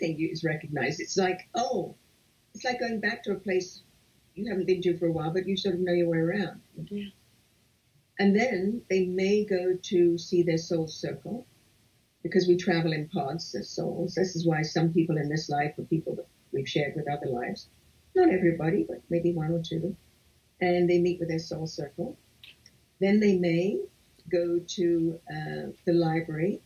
everything is recognized. It's like, oh, it's like going back to a place you haven't been to for a while, but you sort of know your way around. Yeah. And then they may go to see their soul circle, because we travel in pods as souls. This is why some people in this life are people that we've shared with other lives. Not everybody, but maybe one or two. And they meet with their soul circle. Then they may go to the library.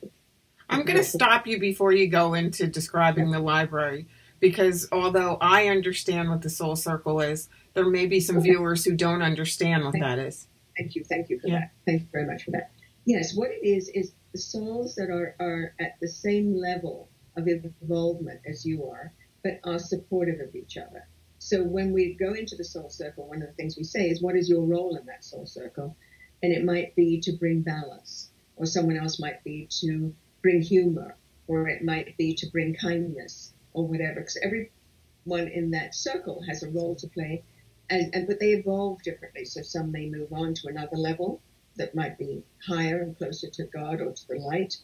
I'm going to stop you before you go into describing the library, because although I understand what the soul circle is, there may be some viewers who don't understand what that is. Thank you for that. Thank you very much for that. Yes, what it is the souls that are at the same level of involvement as you are, but are supportive of each other. So when we go into the soul circle, one of the things we say is, what is your role in that soul circle? And it might be to bring balance, or someone else might be to bring humor, or it might be to bring kindness, or whatever. Because everyone in that circle has a role to play, but they evolve differently. So some may move on to another level that might be higher and closer to God or to the light.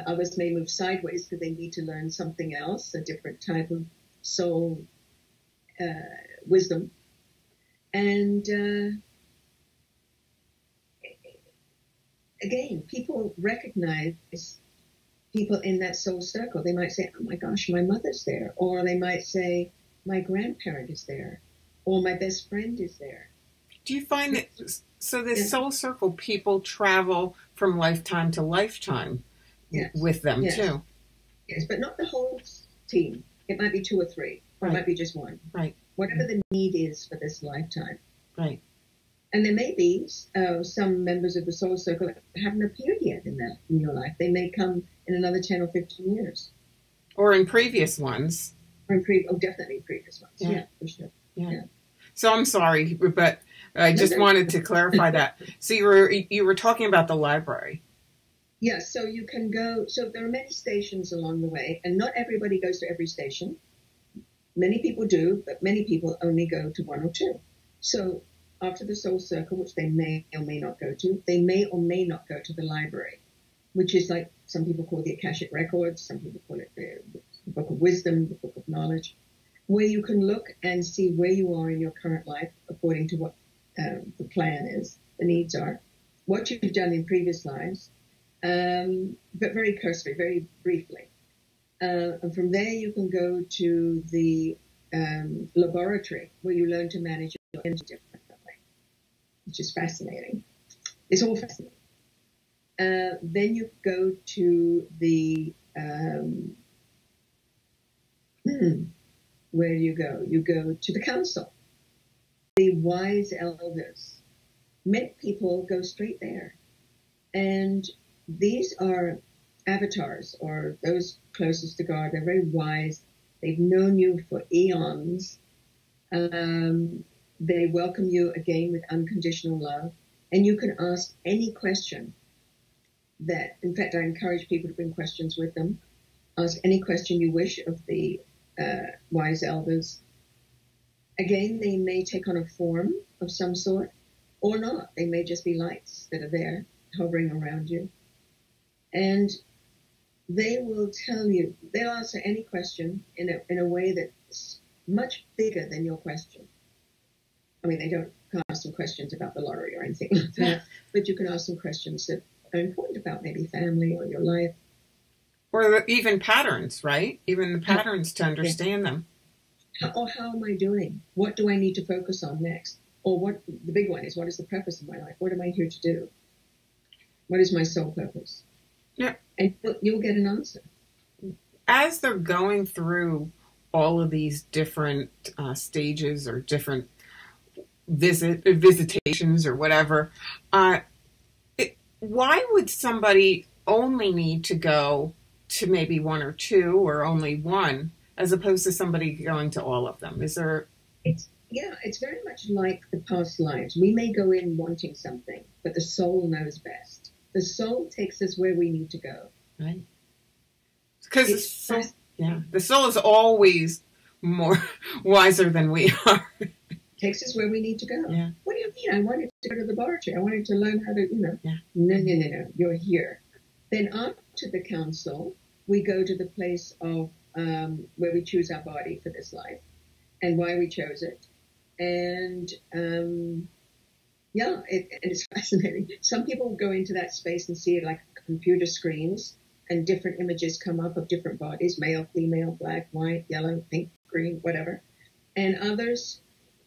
Others may move sideways because they need to learn something else, a different type of soul wisdom. And again, people recognize people in that soul circle. They might say, oh my gosh, my mother's there. Or they might say, my grandparent is there. Or my best friend is there. Do you find that, so this soul circle, people travel from lifetime to lifetime with them too? Yes, but not the whole team. It might be 2 or 3, or it might be just one. Right. Whatever the need is for this lifetime. Right. And there may be some members of the soul circle that haven't appeared yet in your life. They may come in another 10 or 15 years. Or in previous ones. Or definitely previous ones. Yeah, for sure. Yeah. So I'm sorry, but I just wanted to clarify that. So you were talking about the library. Yeah, so you can go, so there are many stations along the way, and not everybody goes to every station. Many people do, but many people only go to 1 or 2. So after the soul circle, which they may or may not go to, they may or may not go to the library, which is like some people call the Akashic Records, some people call it the Book of Wisdom, the Book of Knowledge, where you can look and see where you are in your current life according to what the plan is, the needs are, what you've done in previous lives, but very cursory, very briefly. And from there you can go to the laboratory where you learn to manage your energy differently, which is fascinating. It's all fascinating. Then you go to the where do you go? You go to the council, the wise elders. Many people go straight there. And these are avatars, or those closest to God. They're very wise. They've known you for eons. They welcome you again with unconditional love. And you can ask any question that, in fact, I encourage people to bring questions with them. Ask any question you wish of the wise elders. Again, they may take on a form of some sort or not. They may just be lights that are there hovering around you. And they will tell you, they'll answer any question in a way that's much bigger than your question. I mean, they can't ask some questions about the lottery or anything like that, but you can ask some questions that are important about maybe family or your life. Or even patterns, right? Even the patterns to understand them. How am I doing? What do I need to focus on next? Or the big one is, what is the purpose of my life? What am I here to do? What is my soul purpose? Yeah. And you'll get an answer. As they're going through all of these different stages or different visitations or whatever, why would somebody only need to go to maybe 1 or 2 or only 1 as opposed to somebody going to all of them? Is there... It's very much like the past lives. We may go in wanting something, but the soul knows best. The soul takes us where we need to go. Right. Because the soul is always more wiser than we are. Takes us where we need to go. Yeah. What do you mean? I wanted to go to the laboratory. I wanted to learn how to, Yeah. No. You're here. Then after the council, we go to the place of where we choose our body for this life and why we chose it. And yeah, it's fascinating. Some people go into that space and see it like computer screens, and different images come up of different bodies, male, female, black, white, yellow, pink, green, whatever. And others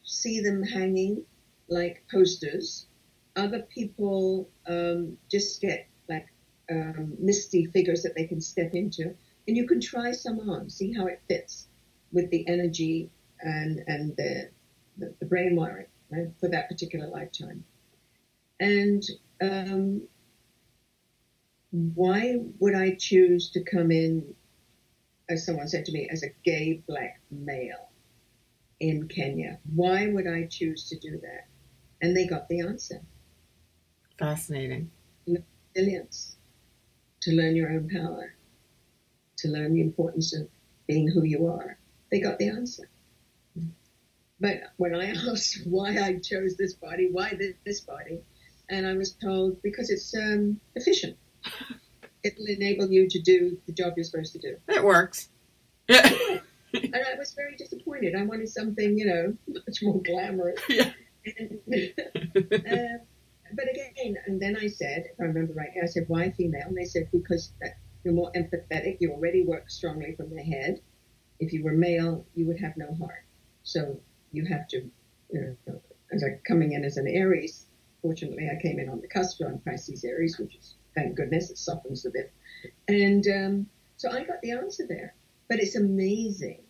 see them hanging like posters. Other people just get like misty figures that they can step into. And you can try some on, see how it fits with the energy and the brain wiring, right, for that particular lifetime. And why would I choose to come in, as someone said to me, as a gay black male in Kenya? Why would I choose to do that? And they got the answer. Fascinating. Resilience, to learn your own power, to learn the importance of being who you are. They got the answer. But when I asked why I chose this body, why this body, and I was told because it's efficient. It'll enable you to do the job you're supposed to do. It works. And I was very disappointed. I wanted something, much more glamorous. Yeah. But again, and then I said, if I remember right, I said, why female? And they said, because you're more empathetic. You already work strongly from the head. If you were male, you would have no heart. So you have to, as I coming in as an Aries, fortunately I came in on the cusp on Pisces Aries, which is, thank goodness, it softens a bit. And so I got the answer there. But it's amazing.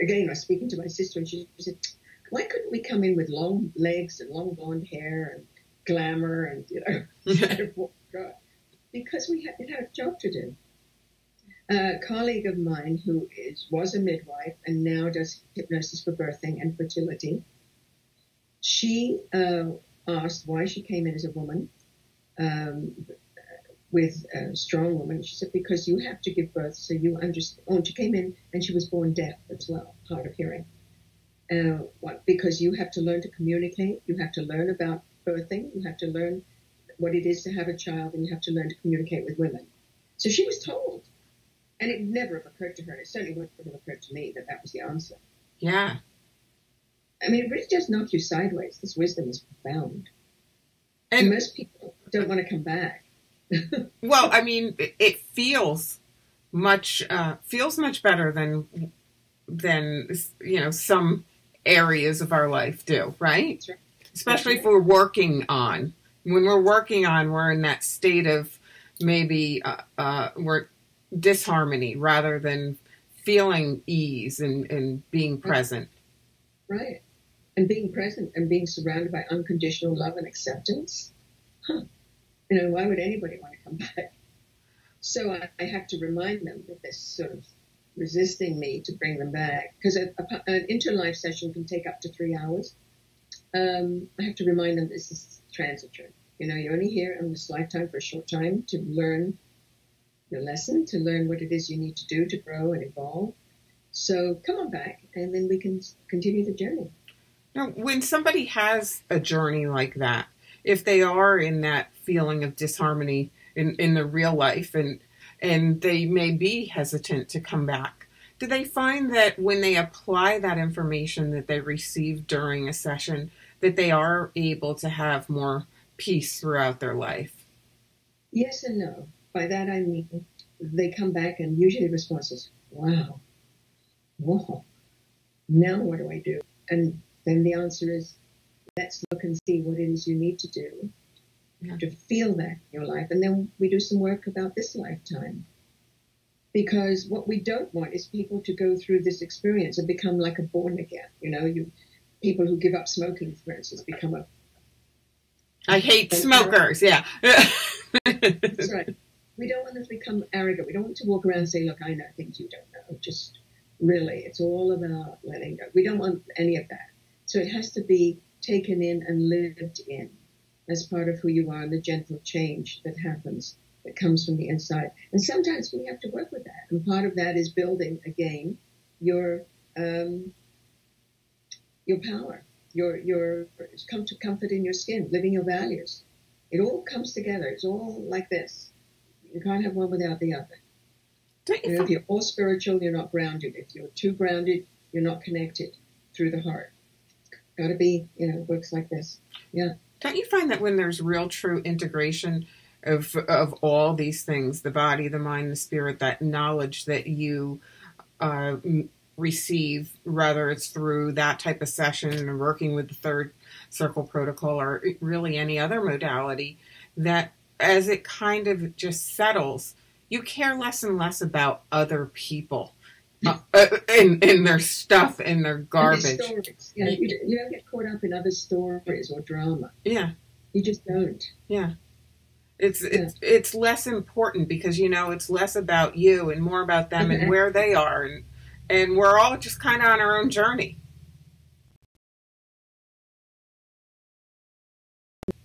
Again, I was speaking to my sister, and she said, why couldn't we come in with long legs and long blonde hair and glamour and, God, because we had a job to do. A colleague of mine who was a midwife and now does hypnosis for birthing and fertility, she asked why she came in as a woman, with a strong woman. She said, because you have to give birth, so you understand. Oh, and she came in and she was born deaf as well, hard of hearing. Because you have to learn to communicate, you have to learn about birthing, you have to learn what it is to have a child, and you have to learn to communicate with women. So she was told, and it never have occurred to her, and it certainly wouldn't have occurred to me that was the answer. Yeah. I mean, it really does knock you sideways. This wisdom is profound. And most people don't want to come back. Well, I mean, it feels much better than some areas of our life do, right? That's right. Especially if we're working on. When we're working on, we're in that state of maybe we're disharmony rather than feeling ease and being present. Right. And being present and being surrounded by unconditional love and acceptance. Why would anybody want to come back? So I have to remind them that they're sort of resisting me to bring them back, because an interlife session can take up to 3 hours. I have to remind them this is transitory. You're only here in this lifetime for a short time to learn your lesson, to learn what it is you need to do to grow and evolve. So come on back, and then we can continue the journey. Now, when somebody has a journey like that, if they are in that feeling of disharmony in their real life and they may be hesitant to come back, do they find that when they apply that information that they received during a session, that they are able to have more peace throughout their life? Yes and no. By that I mean they come back and usually the response is, wow, now what do I do? And then the answer is, let's look and see what it is you need to do to feel that in your life. And then we do some work about this lifetime. Because what we don't want is people to go through this experience and become like a born again. People who give up smoking, for instance, become a... I hate smokers, yeah. That's right. We don't want them to become arrogant. We don't want to walk around and say, look, I know things you don't know. Just really, it's all about letting go. We don't want any of that. So it has to be taken in and lived in as part of who you are and the gentle change that happens, that comes from the inside. And sometimes we have to work with that. And part of that is building, again, your power, your comfort in your skin, living your values. It all comes together. It's all like this. You can't have one without the other. Don't you If you're all spiritual, you're not grounded. If you're too grounded, you're not connected through the heart. Got to be, works like this. Yeah. Don't you find that when there's real true integration of all these things, the body, the mind, the spirit, that knowledge that you receive, whether it's through that type of session or working with the third circle protocol or really any other modality, that as it kind of just settles, you care less and less about other people and their stuff and their garbage. And their stories. Yeah, you don't get caught up in other stories or drama. Yeah. You just don't. Yeah. It's less important because, it's less about you and more about them and where they are. And we're all just kind of on our own journey.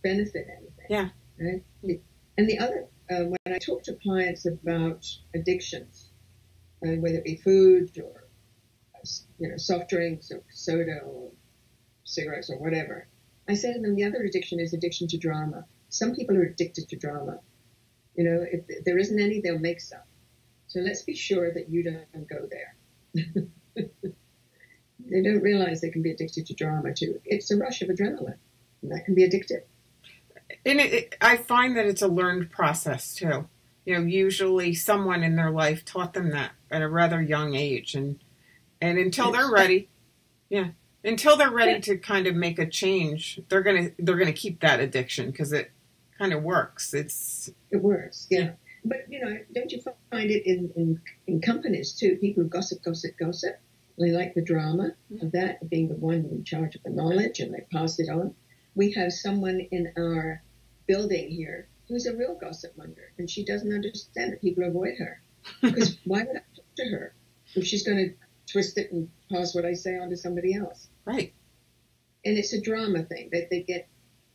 Benefit anything. Yeah. Right? And the other, when I talk to clients about addictions, whether it be food or, soft drinks or soda or cigarettes or whatever, I say to them, the other addiction is addiction to drama. Some people are addicted to drama. If there isn't any, they'll make some. So let's be sure that you don't go there. They don't realize they can be addicted to drama too. It's a rush of adrenaline, and that can be addictive. And I find that it's a learned process too. Usually someone in their life taught them that at a rather young age, and until they're ready, to kind of make a change, they're gonna keep that addiction because it kind of works. It works, yeah. But don't you find it in companies too? People who gossip. They like the drama of that, of being the one in charge of the knowledge, and they pass it on. We have someone in our building here who's a real gossip monger, and she doesn't understand that people avoid her. Because why would I talk to her if she's going to twist it and pass what I say on to somebody else? Right. And it's a drama thing that they get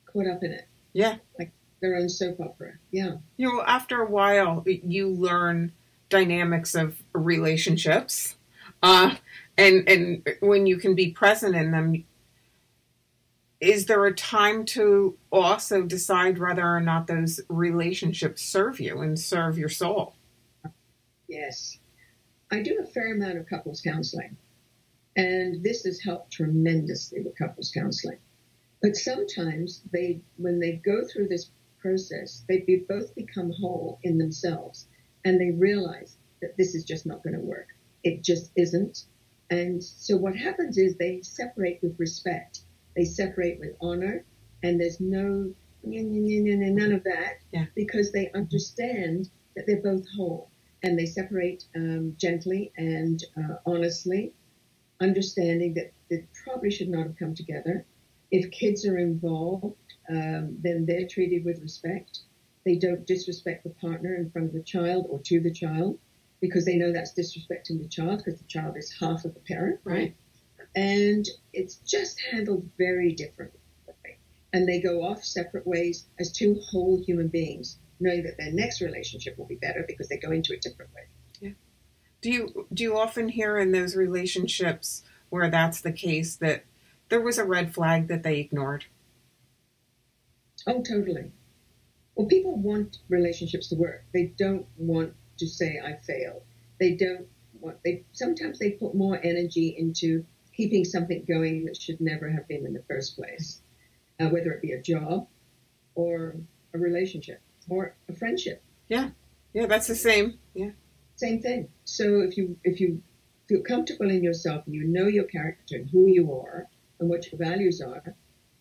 caught up in it. Yeah. Like their own soap opera. Yeah. After a while, you learn dynamics of relationships, and when you can be present in them. Is there a time to also decide whether or not those relationships serve you and serve your soul? Yes. I do a fair amount of couples counseling, and this has helped tremendously with couples counseling. But sometimes when they go through this process, they both become whole in themselves, and they realize that this is just not going to work. It just isn't. And so what happens is they separate with respect. They separate with honor, and there's no none of that, because they understand that they're both whole, and they separate gently and honestly, understanding that they probably should not have come together. If kids are involved, then they're treated with respect. They don't disrespect the partner in front of the child or to the child, because they know that's disrespecting the child, because the child is half of the parent, right? And it's just handled very differently. And they go off separate ways as two whole human beings, knowing that their next relationship will be better because they go into a different way. Yeah. Do you often hear in those relationships where that's the case that there was a red flag that they ignored? Oh, totally. Well, people want relationships to work. They don't want to say, I failed. Sometimes they put more energy into keeping something going that should never have been in the first place, whether it be a job or a relationship or a friendship. Yeah, that's the same. Yeah, same thing. So if you feel comfortable in yourself and you know your character and who you are and what your values are,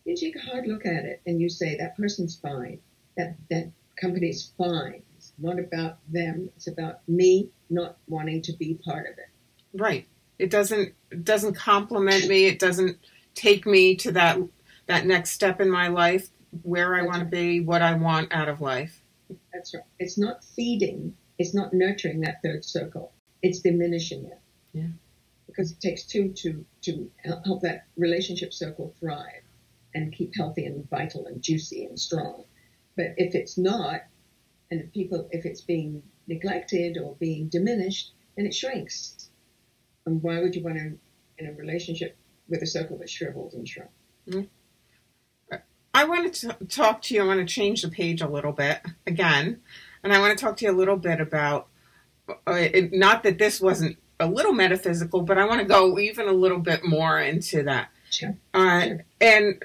you take a hard look at it and you say that person's fine, that company is fine. It's not about them. It's about me not wanting to be part of it. Right. It doesn't complement me. It doesn't take me to that next step in my life, where I want to be, what I want out of life. That's right. It's not feeding. It's not nurturing that third circle. It's diminishing it. Yeah. Because it takes two to help that relationship circle thrive and keep healthy and vital and juicy and strong. But if it's not, and if it's being neglected or being diminished, then it shrinks. And why would you want to, in a relationship with a circle that shrivels and shrunk? Mm-hmm. I want to talk to you. I want to change the page a little bit again. And I want to talk to you a little bit about not that this wasn't a little metaphysical, but I want to go even a little bit more into that. Sure. Sure. And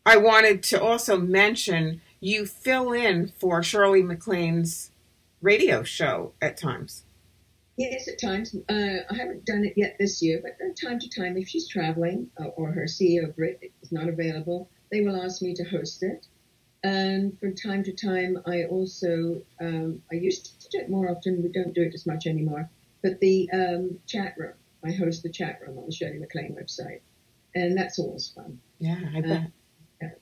I wanted to also mention you fill in for Shirley MacLaine's radio show at times. Yes, at times. I haven't done it yet this year, but from time to time, if she's traveling or her CEO, Brit, is not available, they will ask me to host it. And from time to time, I also, I used to do it more often. We don't do it as much anymore. But the chat room, I host the chat room on the Shirley MacLaine website. And that's always fun. Yeah, I bet.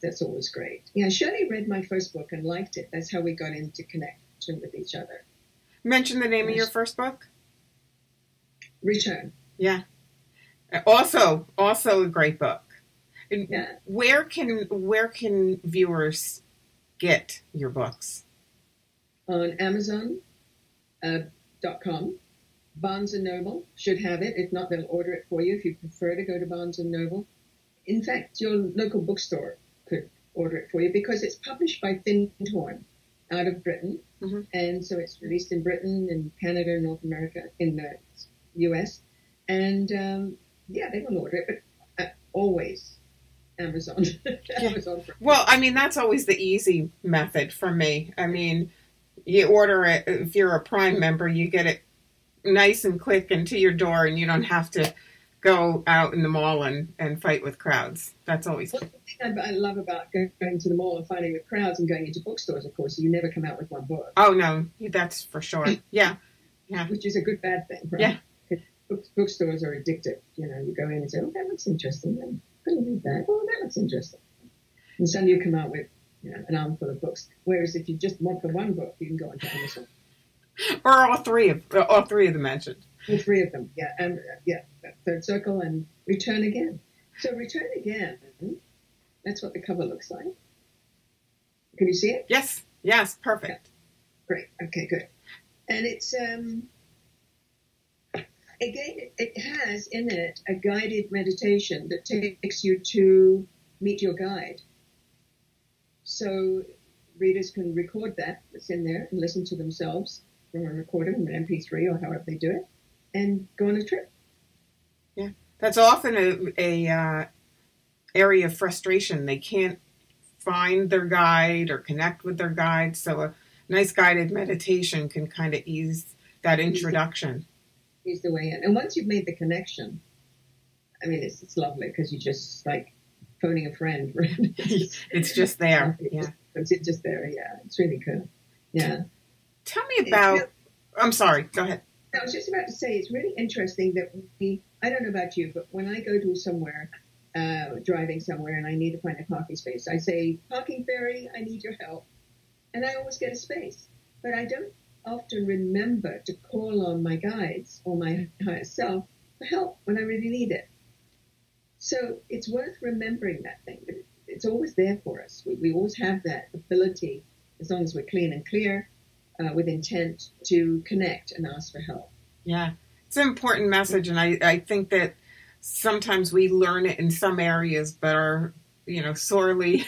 That's always great. Yeah, Shirley read my first book and liked it. That's how we got into connection with each other. Mention the name of your first book. Return. Yeah. Also a great book. Yeah. Where can viewers get your books? On Amazon.com. Barnes & Noble should have it. If not, they'll order it for you if you prefer to go to Barnes & Noble. In fact, your local bookstore could order it for you because it's published by Findhorn out of Britain. Mm-hmm. And so it's released in Britain and Canada, North America, in the U.S. And, they will order it, but always Amazon. Amazon. Well, I mean, that's always the easy method for me. I mean, you order it, if you're a Prime member, you get it nice and quick and to your door, and you don't have to go out in the mall and fight with crowds. That's always good. The thing I love about going to the mall and fighting with crowds and going into bookstores, of course, you never come out with one book. Oh, no, that's for sure. Yeah. Yeah. Which is a good, bad thing, right? Yeah. Bookstores are addictive. You know, you go in and say, oh, that looks interesting. I'm going to read that. Oh, that looks interesting. And suddenly you come out with an armful of books. Whereas if you just want the one book, you can go onto Amazon. Or all three of the mentioned. All three of them, yeah. And, Third Circle and Return Again. So Return Again, that's what the cover looks like. Can you see it? Yes, perfect. Yeah. Great, okay, good. And it's... Again, it has in it a guided meditation that takes you to meet your guide. So readers can record that that's in there and listen to themselves from a recording, an MP3 or however they do it, and go on a trip. Yeah, that's often a area of frustration. They can't find their guide or connect with their guide, so a nice guided meditation can kind of ease that introduction. Ease the way in. And once you've made the connection, I mean, it's lovely because you just like phoning a friend. Right? It's just there. Yeah. It's just there. Yeah. It's really cool. Yeah. Tell me about, I'm sorry, go ahead. I was just about to say, it's really interesting that I don't know about you, but when I go to somewhere, driving somewhere and I need to find a parking space, I say, parking fairy, I need your help. And I always get a space, but I don't often remember to call on my guides or my higher self for help when I really need it. So it's worth remembering that thing. But it's always there for us. We always have that ability, as long as we're clean and clear, with intent to connect and ask for help. Yeah, it's an important message, and I think that sometimes we learn it in some areas, but are sorely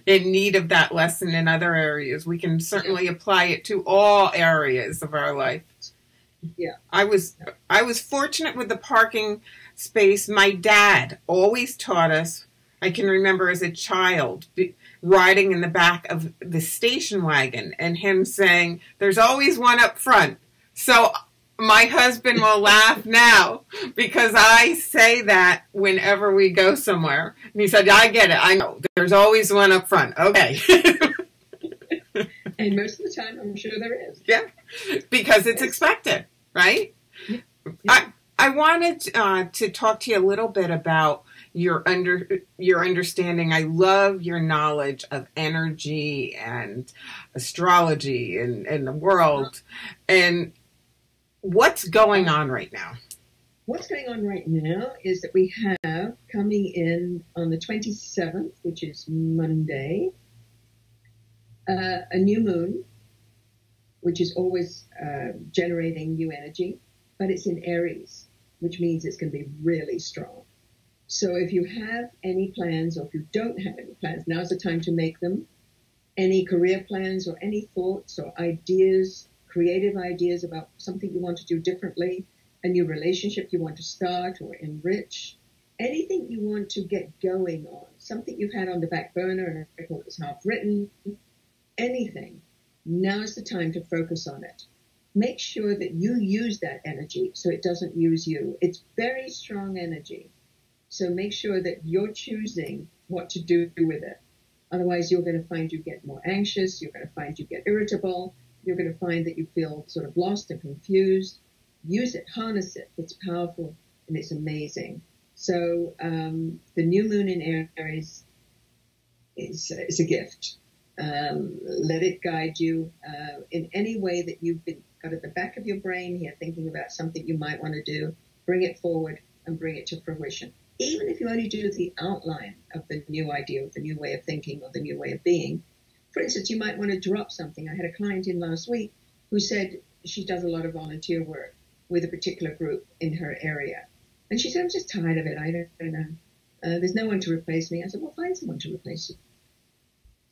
in need of that lesson in other areas. We can certainly apply it to all areas of our life. Yeah. I was fortunate with the parking space. My dad always taught us, I can remember as a child, riding in the back of the station wagon and him saying, there's always one up front. So my husband will laugh now because I say that whenever we go somewhere. And he said, I get it. I know. There's always one up front. Okay. And most of the time, I'm sure there is. Yeah. Because it's expected, right? Yeah. I wanted to talk to you a little bit about your understanding. I love your knowledge of energy and astrology and the world. And what's going on right now? What's going on right now is that we have coming in on the 27th, which is Monday, a new moon, which is always generating new energy, but it's in Aries, which means it's going to be really strong. So if you have any plans, or if you don't have any plans, now's the time to make them. Any career plans or any thoughts or ideas creative ideas about something you want to do differently, a new relationship you want to start or enrich, anything you want to get going on, something you've had on the back burner and it was half written, anything, now's the time to focus on it. Make sure that you use that energy so it doesn't use you. It's very strong energy. So make sure that you're choosing what to do with it. Otherwise, you're going to find you get more anxious. You're going to find you get irritable. You're going to find that you feel sort of lost and confused. Use it, harness it. It's powerful and it's amazing. So the new moon in Aries is a gift. Let it guide you in any way that you've got at the back of your brain here thinking about something you might want to do. Bring it forward and bring it to fruition. Even if you only do the outline of the new idea, or the new way of thinking, or the new way of being. For instance, you might want to drop something. I had a client in last week who said she does a lot of volunteer work with a particular group in her area. And she said, I'm just tired of it. I don't know. There's no one to replace me. I said, well, find someone to replace you.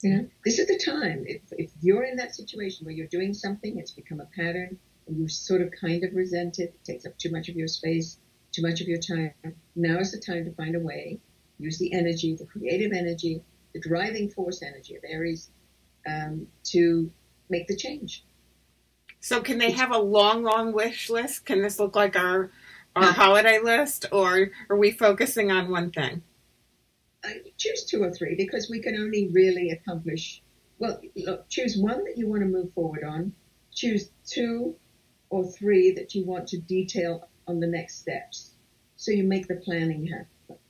You know, this is the time. If you're in that situation where you're doing something, it's become a pattern, and you sort of kind of resent it, it takes up too much of your space, too much of your time. Now is the time to find a way, use the energy, the creative energy, the driving force energy of Aries to make the change. So can they have a long, long wish list? Can this look like our holiday list, or are we focusing on one thing? Choose 2 or 3 because we can only really accomplish, well, look, choose one that you want to move forward on. Choose 2 or 3 that you want to detail on the next steps. So you make the planning happen.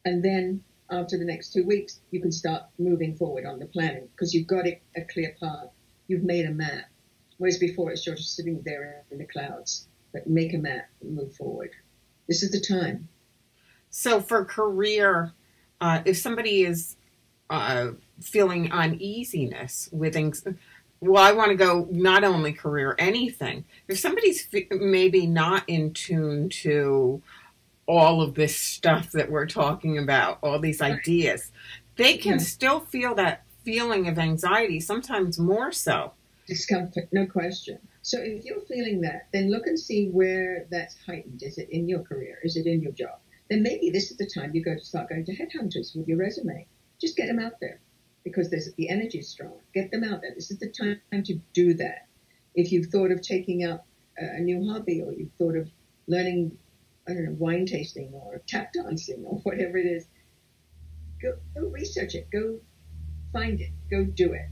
And then after the next 2 weeks, you can start moving forward on the planning because you've got a clear path. You've made a map. Whereas before it's just sitting there in the clouds. But make a map and move forward. This is the time. So for career, if somebody is feeling uneasiness with things, well, I want to go not only career, anything. If somebody's maybe not in tune to all of this stuff that we're talking about, all these ideas, they can still feel that feeling of anxiety, sometimes more so. Discomfort, no question. So if you're feeling that, then look and see where that's heightened. Is it in your career? Is it in your job? Then maybe this is the time you start going to headhunters with your resume. Just get them out there because the energy is strong. Get them out there. This is the time to do that. If you've thought of taking up a new hobby, or you've thought of learning, I don't know, wine tasting or tap dancing or whatever it is, go research it. Go find it. Go do it.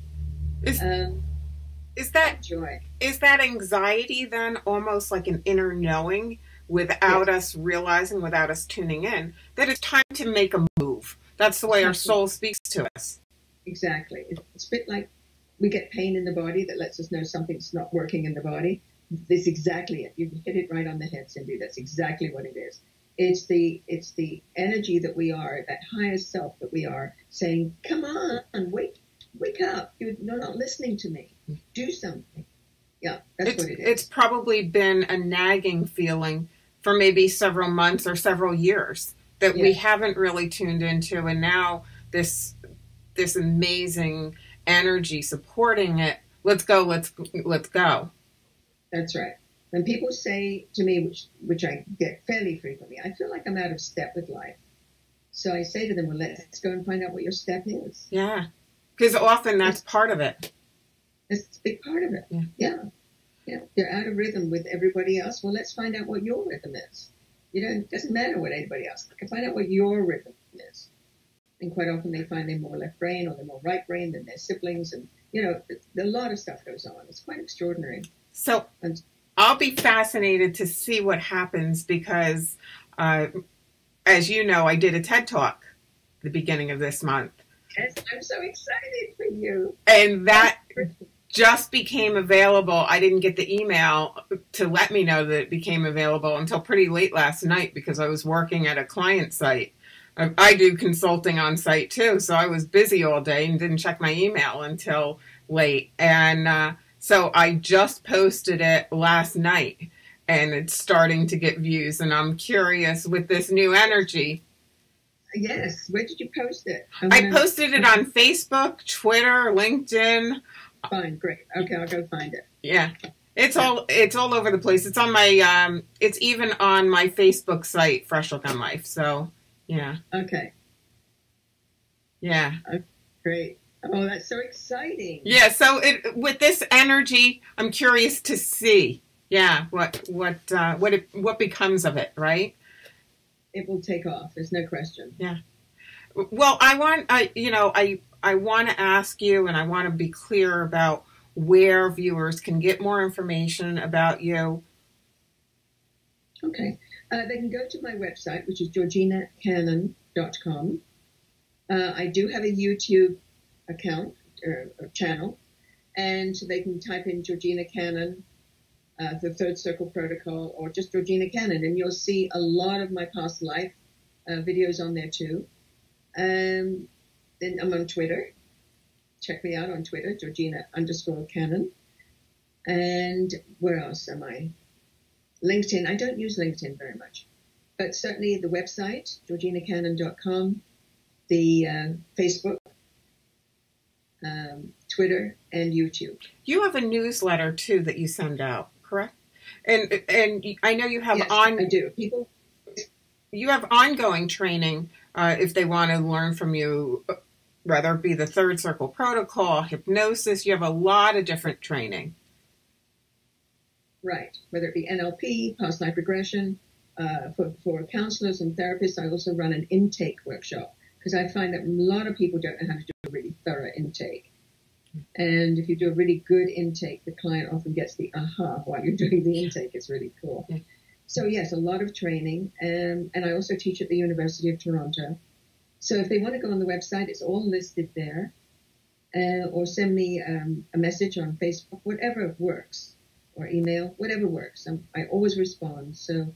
Is that joy? Is that anxiety then almost like an inner knowing without us realizing, without us tuning in, that it's time to make a move? That's the way our soul speaks to us. Exactly. It's a bit like we get pain in the body that lets us know something's not working in the body. This is exactly it. You hit it right on the head, Cindy. That's exactly what it is. It's the energy that we are, that higher self that we are, saying, come on, wake up. You're not listening to me. Do something. Yeah, that's what it is. It's probably been a nagging feeling for maybe several months or several years that we haven't really tuned into, and now this amazing energy supporting it. Let's go. That's right. When people say to me, which I get fairly frequently, I feel like I'm out of step with life. So I say to them, well, let's go and find out what your step is. Yeah, because often that's part of it. It's a big part of it. Yeah. You're out of rhythm with everybody else. Well, let's find out what your rhythm is. It doesn't matter what anybody else. I can find out what your rhythm is. And quite often they find they're more left brain or they're more right brain than their siblings. And, a lot of stuff goes on. It's quite extraordinary. So I'll be fascinated to see what happens because, as you know, I did a TED Talk at the beginning of this month. Yes, I'm so excited for you. And that just became available. I didn't get the email to let me know that it became available until pretty late last night because I was working at a client site. I do consulting on site too, so I was busy all day and didn't check my email until late. And so I just posted it last night, and it's starting to get views. And I'm curious with this new energy. Yes. Where did you post it? I posted it on Facebook, Twitter, LinkedIn. Fine, great. Okay, I'll go find it. Yeah. It's all over the place. It's on my it's even on my Facebook site, Fresh Look on Life. So yeah. Okay. Yeah. Great. Oh, that's so exciting. Yeah, so with this energy, I'm curious to see, what becomes of it, right? It will take off. There's no question. Yeah. Well, I want to ask you, and I want to be clear about where viewers can get more information about you. Okay. They can go to my website, which is georginacannon.com. I do have a YouTube account or channel, and they can type in Georgina Cannon, the Third Circle Protocol, or just Georgina Cannon, and you'll see a lot of my past life videos on there too. Then I'm on Twitter. Check me out on Twitter, Georgina_Cannon. And where else am I? LinkedIn. I don't use LinkedIn very much, but certainly the website, georginacannon.com, the Facebook, Twitter, and YouTube. You have a newsletter too that you send out, correct? And I know you have Yes, I do. You have ongoing training if they want to learn from you, whether it be the Third Circle Protocol, hypnosis. You have a lot of different training. Right. Whether it be NLP, past life regression, for counselors and therapists, I also run an intake workshop because I find that a lot of people don't know how to do a really thorough intake. And if you do a really good intake, the client often gets the aha while you're doing the intake. It's really cool. Yeah. So yes, a lot of training. And I also teach at the University of Toronto. So if they want to go on the website, it's all listed there. Or send me a message on Facebook, whatever works, or email, whatever works. I always respond. So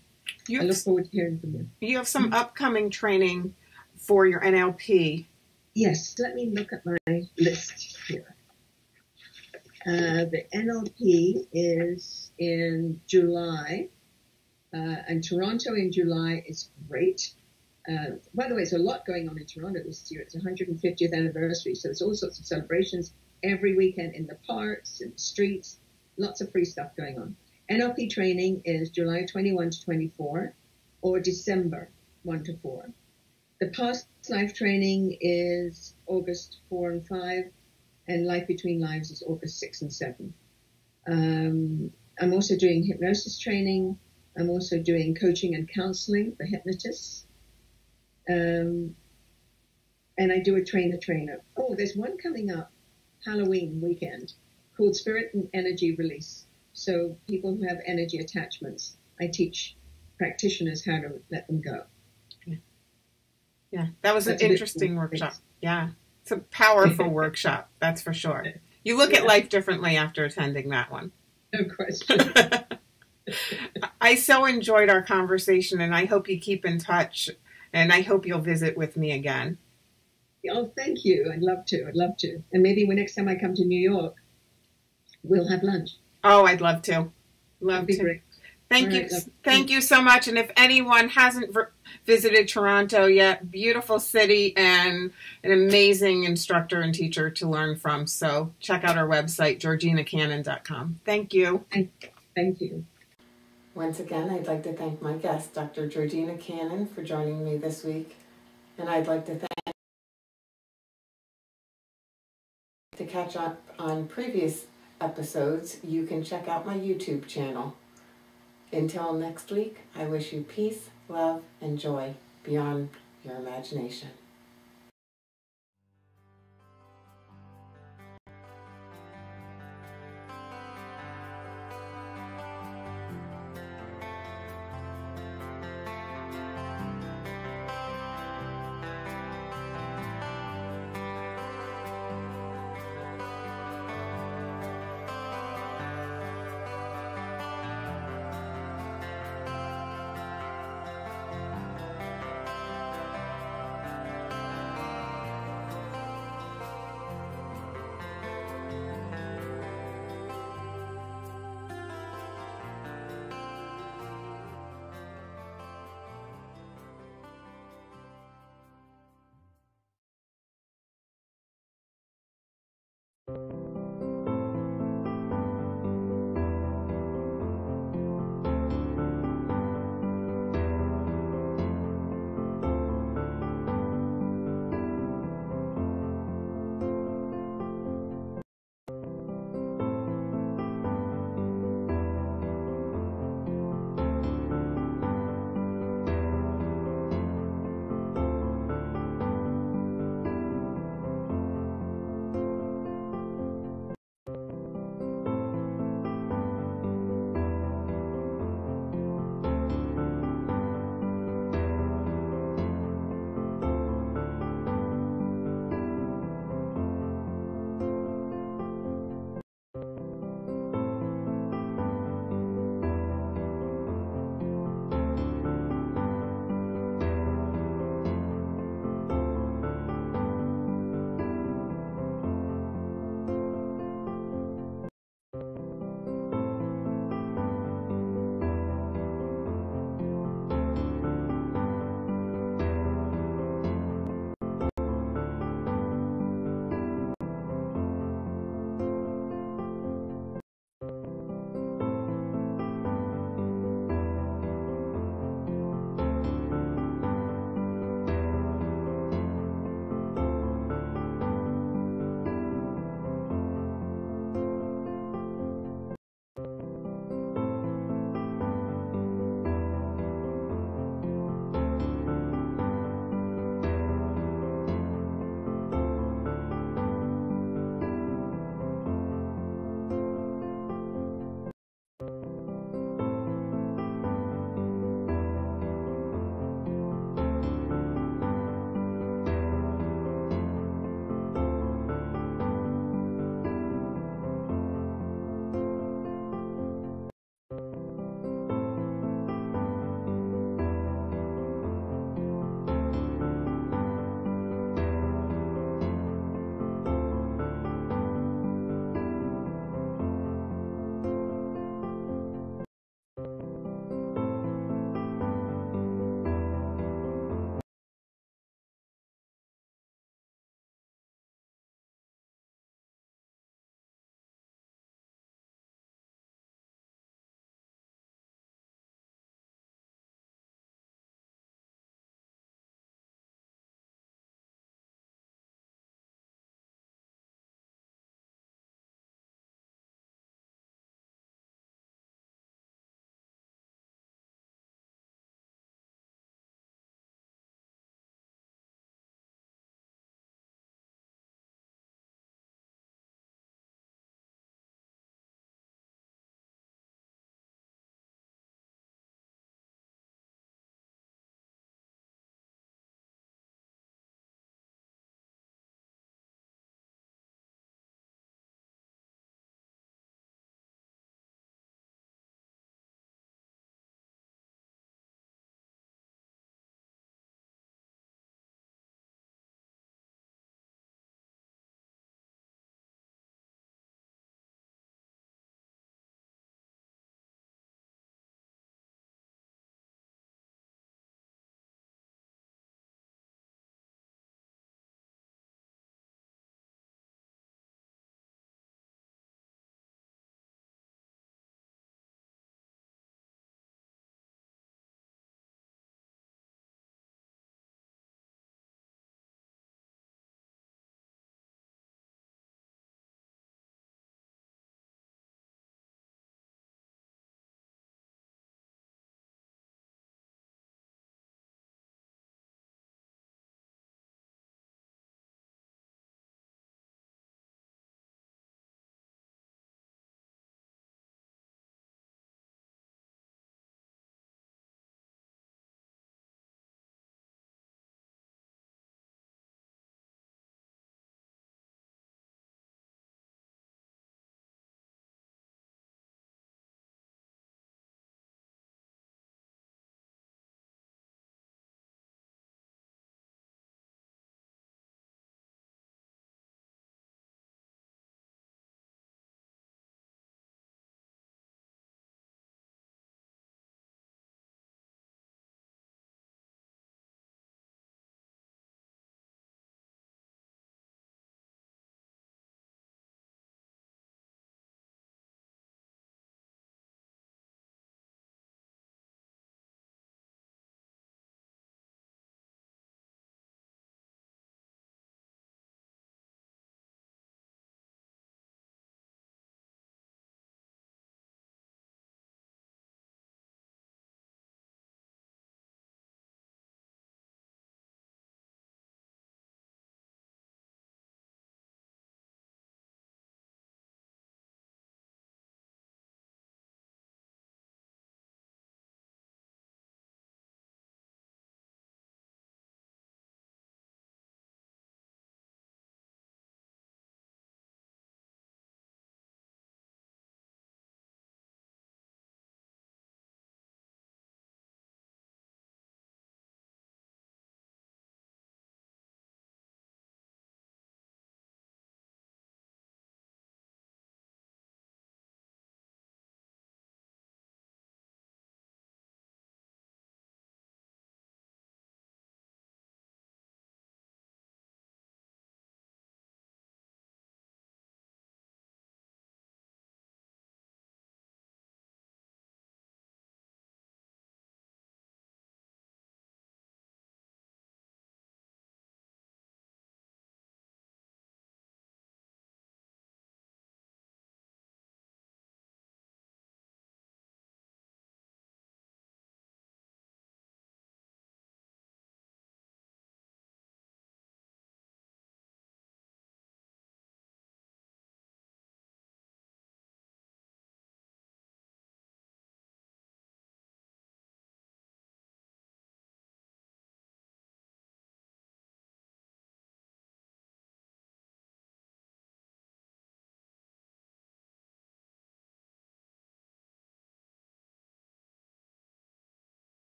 I look forward to hearing from you. You have some upcoming training for your NLP. Yes, let me look at my list here. The NLP is in July, and Toronto in July is great. By the way, there's a lot going on in Toronto this year. It's 150th anniversary, so there's all sorts of celebrations every weekend in the parks and the streets. Lots of free stuff going on. NLP training is July 21 to 24 or December 1 to 4. The past life training is August 4 and 5, and Life Between Lives is August 6 and 7. I'm also doing hypnosis training. I'm also doing coaching and counseling for hypnotists. And I do a trainer. Oh, there's one coming up Halloween weekend called Spirit and Energy Release. So people who have energy attachments, I teach practitioners how to let them go. Yeah, that was an interesting workshop. Yeah, it's a powerful workshop, that's for sure. You look at life differently after attending that one. No question. I so enjoyed our conversation, and I hope you keep in touch, and I hope you'll visit with me again. Oh, thank you. I'd love to. And maybe when next time I come to New York, we'll have lunch. Oh, I'd love to. Love to. Great. Thank you so much. And if anyone hasn't visited Toronto yet, beautiful city and an amazing instructor and teacher to learn from. So check out our website, georginacannon.com. Thank you. Thank you. Once again, I'd like to thank my guest, Dr. Georgina Cannon, for joining me this week. And I'd like to catch up on previous episodes, you can check out my YouTube channel. Until next week, I wish you peace, love, and joy beyond your imagination.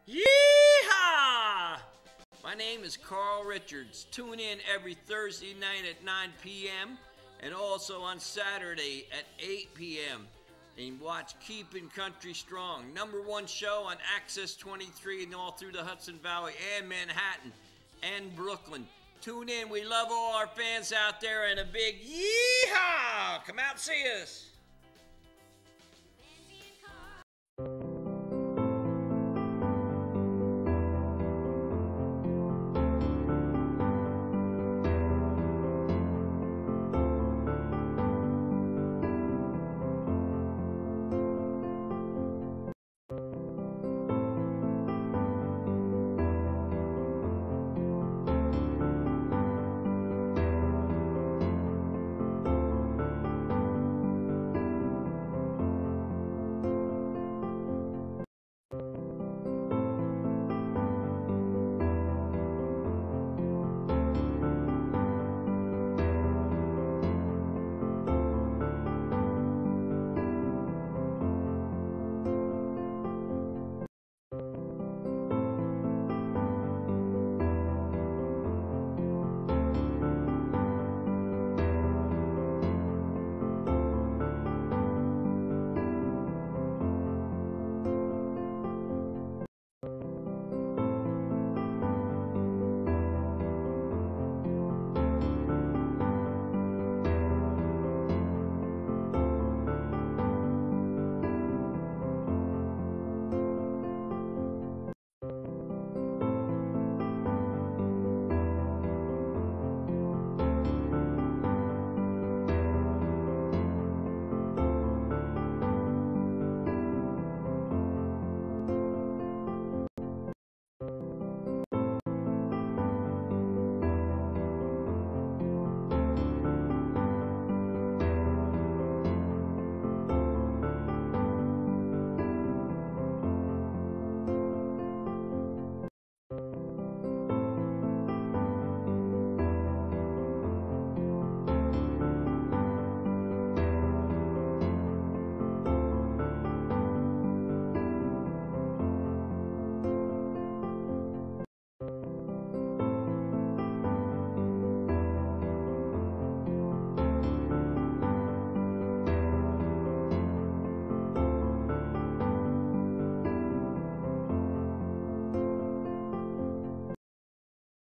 Yeehaw! My name is Carl Richards. Tune in every Thursday night at 9 p.m. and also on Saturday at 8 p.m. and watch Keeping Country Strong, #1 show on Access 23 and all through the Hudson Valley and Manhattan and Brooklyn. Tune in. We love all our fans out there, and a big yeehaw! Come out and see us.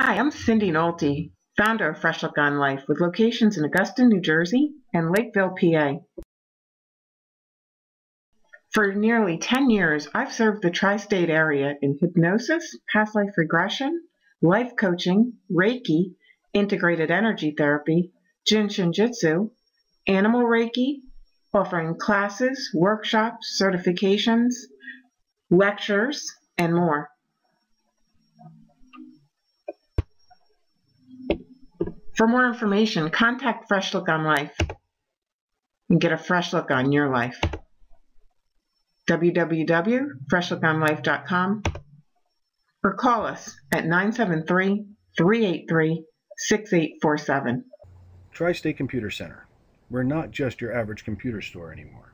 Hi, I'm Cindy Nolte, founder of Fresh Look on Life, with locations in Augusta, New Jersey, and Lakeville, PA. For nearly 10 years, I've served the tri-state area in hypnosis, past life regression, life coaching, Reiki, integrated energy therapy, Jin Shin Jitsu, animal Reiki, offering classes, workshops, certifications, lectures, and more. For more information, contact Fresh Look on Life and get a fresh look on your life. www.freshlookonlife.com or call us at 973-383-6847. Tri-State Computer Center. We're not just your average computer store anymore.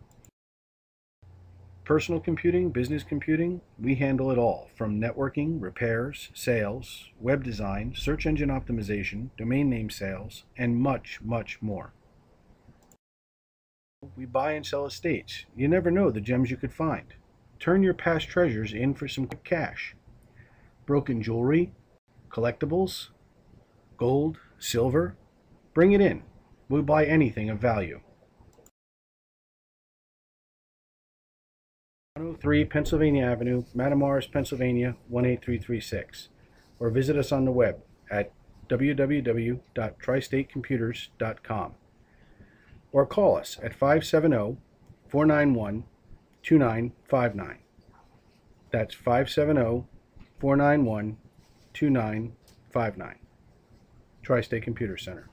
Personal computing, business computing, we handle it all, from networking, repairs, sales, web design, search engine optimization, domain name sales, and much, much more. We buy and sell estates. You never know the gems you could find. Turn your past treasures in for some quick cash. Broken jewelry, collectibles, gold, silver, bring it in. We'll buy anything of value. 103 Pennsylvania Avenue, Matamoras, Pennsylvania 18336, or visit us on the web at www.tristatecomputers.com, or call us at 570-491-2959. That's 570-491-2959. Tri-State Computer Center.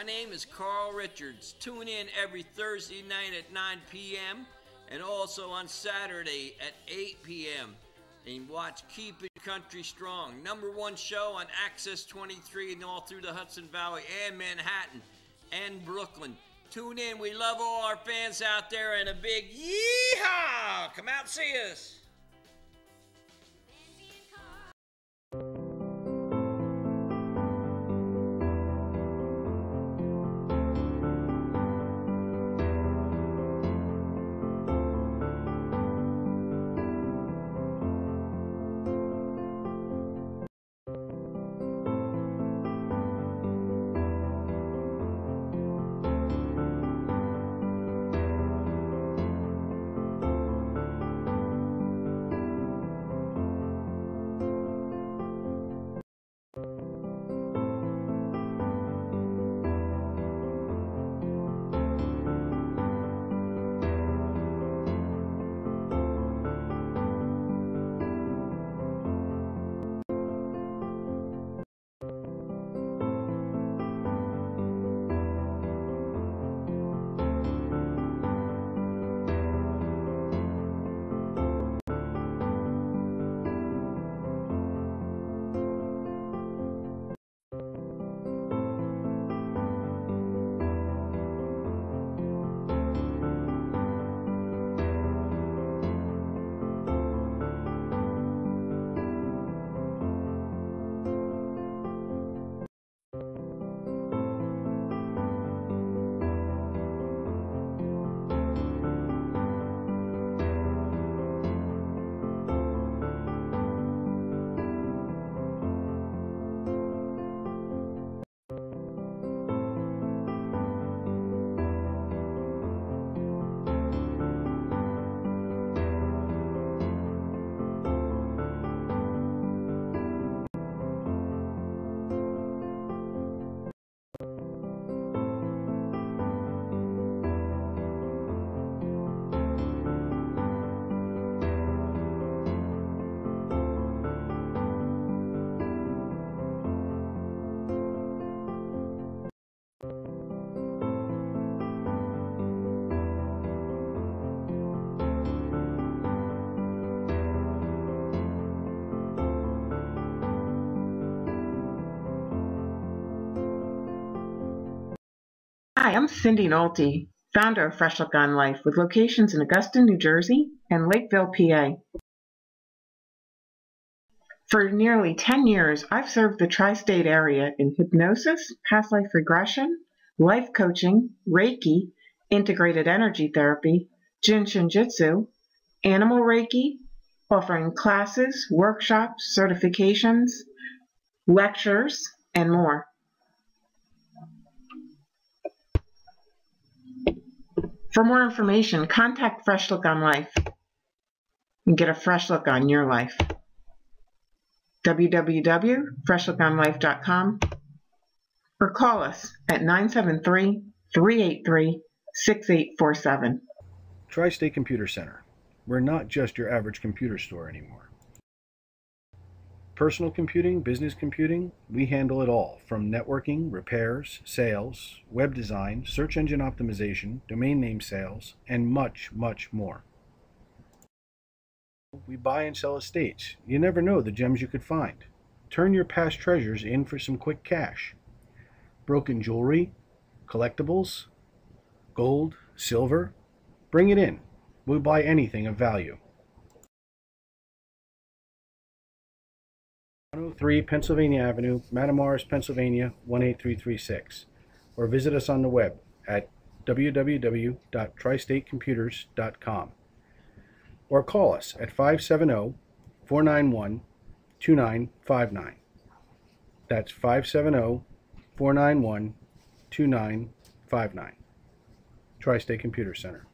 name is Carl Richards. Tune in every Thursday night at 9 p.m. and also on Saturday at 8 p.m. and watch Keeping Country Strong, #1 show on Access 23 and all through the Hudson Valley and Manhattan and Brooklyn. Tune in. We love all our fans out there, and a big yeehaw! Come out and see us. Hi, I'm Cindy Nolte, founder of Fresh Look on Life, with locations in Augusta, New Jersey, and Lakeville, PA. For nearly 10 years, I've served the tri-state area in hypnosis, past life regression, life coaching, Reiki, integrated energy therapy, Jin Shin Jitsu, animal Reiki, offering classes, workshops, certifications, lectures, and more. For more information, contact Fresh Look on Life and get a fresh look on your life. www.freshlookonlife.com or call us at 973-383-6847. Tri-State Computer Center. We're not just your average computer store anymore. Personal computing, business computing, we handle it all, from networking, repairs, sales, web design, search engine optimization, domain name sales, and much, much more. We buy and sell estates. You never know the gems you could find. Turn your past treasures in for some quick cash. Broken jewelry, collectibles, gold, silver, bring it in. We'll buy anything of value. 103 Pennsylvania Avenue, Matamoras, Pennsylvania 18336, or visit us on the web at www.tristatecomputers.com, or call us at 570-491-2959. That's 570-491-2959. Tri-State Computer Center.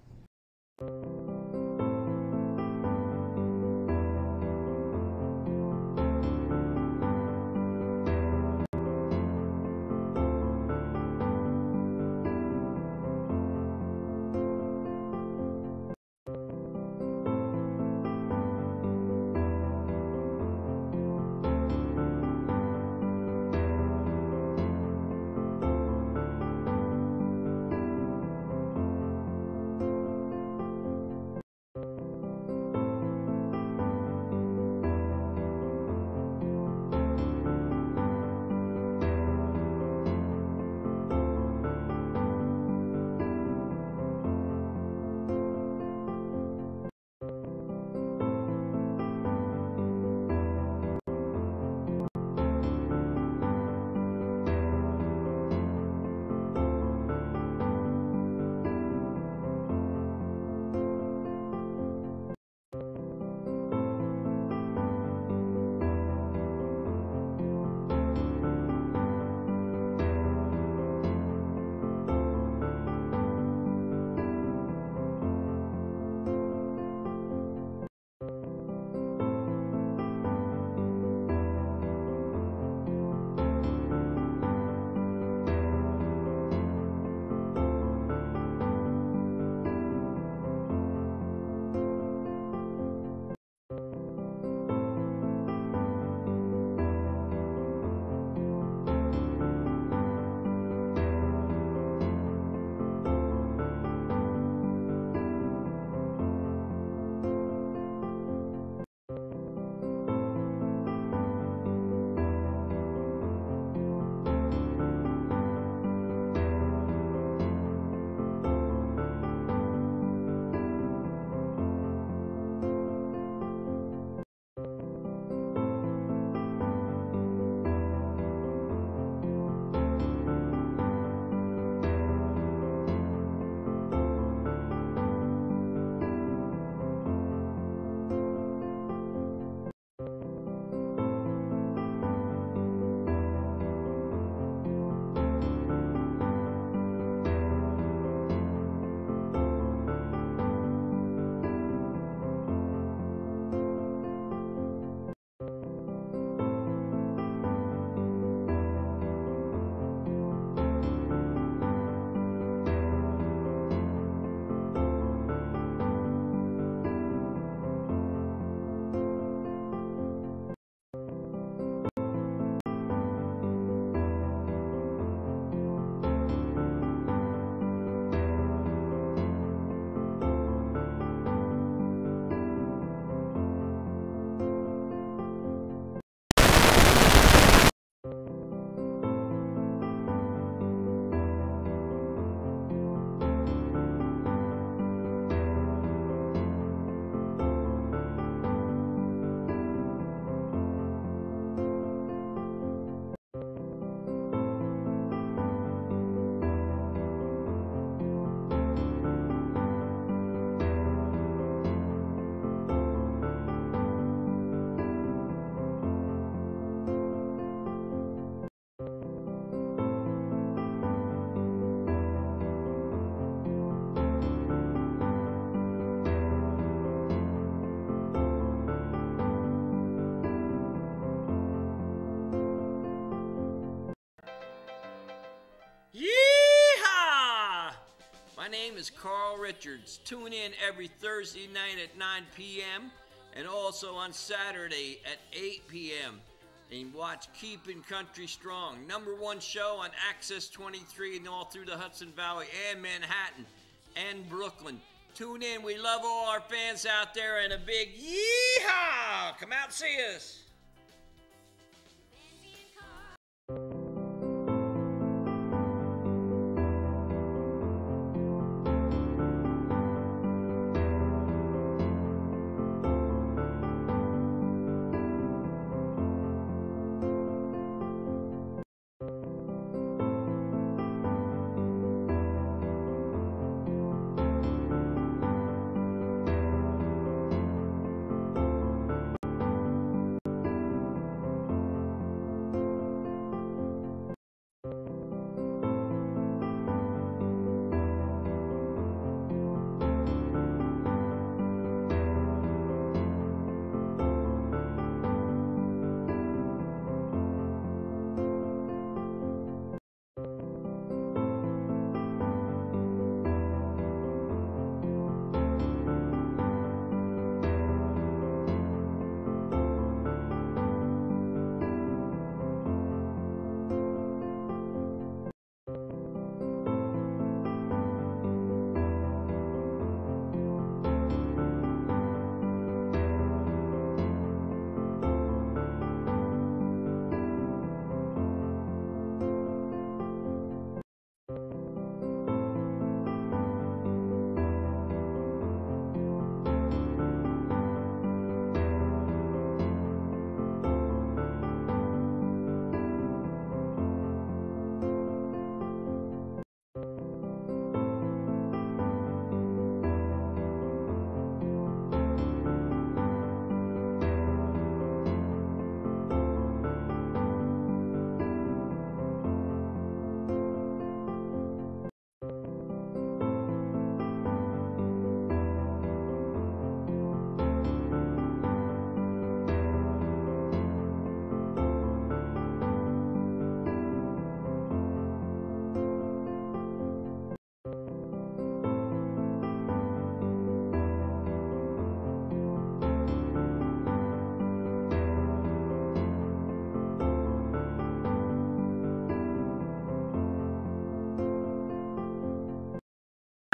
is Carl Richards. Tune in every Thursday night at 9 p.m. and also on Saturday at 8 p.m. and watch Keeping Country Strong, #1 show on Access 23 and all through the Hudson Valley and Manhattan and Brooklyn. Tune in. We love all our fans out there, and a big yeehaw! Come out and see us.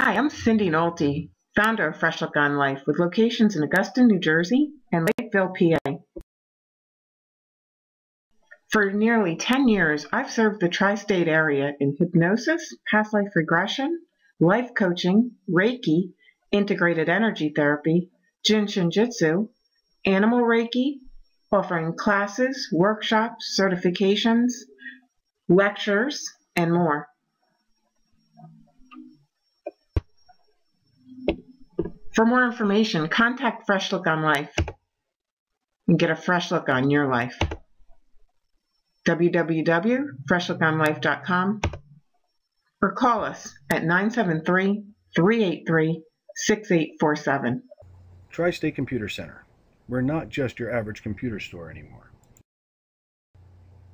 Hi, I'm Cindy Nolte, founder of Fresh Look on Life, with locations in Augusta, New Jersey, and Lakeville, PA. For nearly 10 years, I've served the tri-state area in hypnosis, past life regression, life coaching, Reiki, integrated energy therapy, Jin Shin Jitsu, animal Reiki, offering classes, workshops, certifications, lectures, and more. For more information, contact Fresh Look on Life and get a fresh look on your life. www.freshlookonlife.com or call us at 973-383-6847. Tri-State Computer Center. We're not just your average computer store anymore.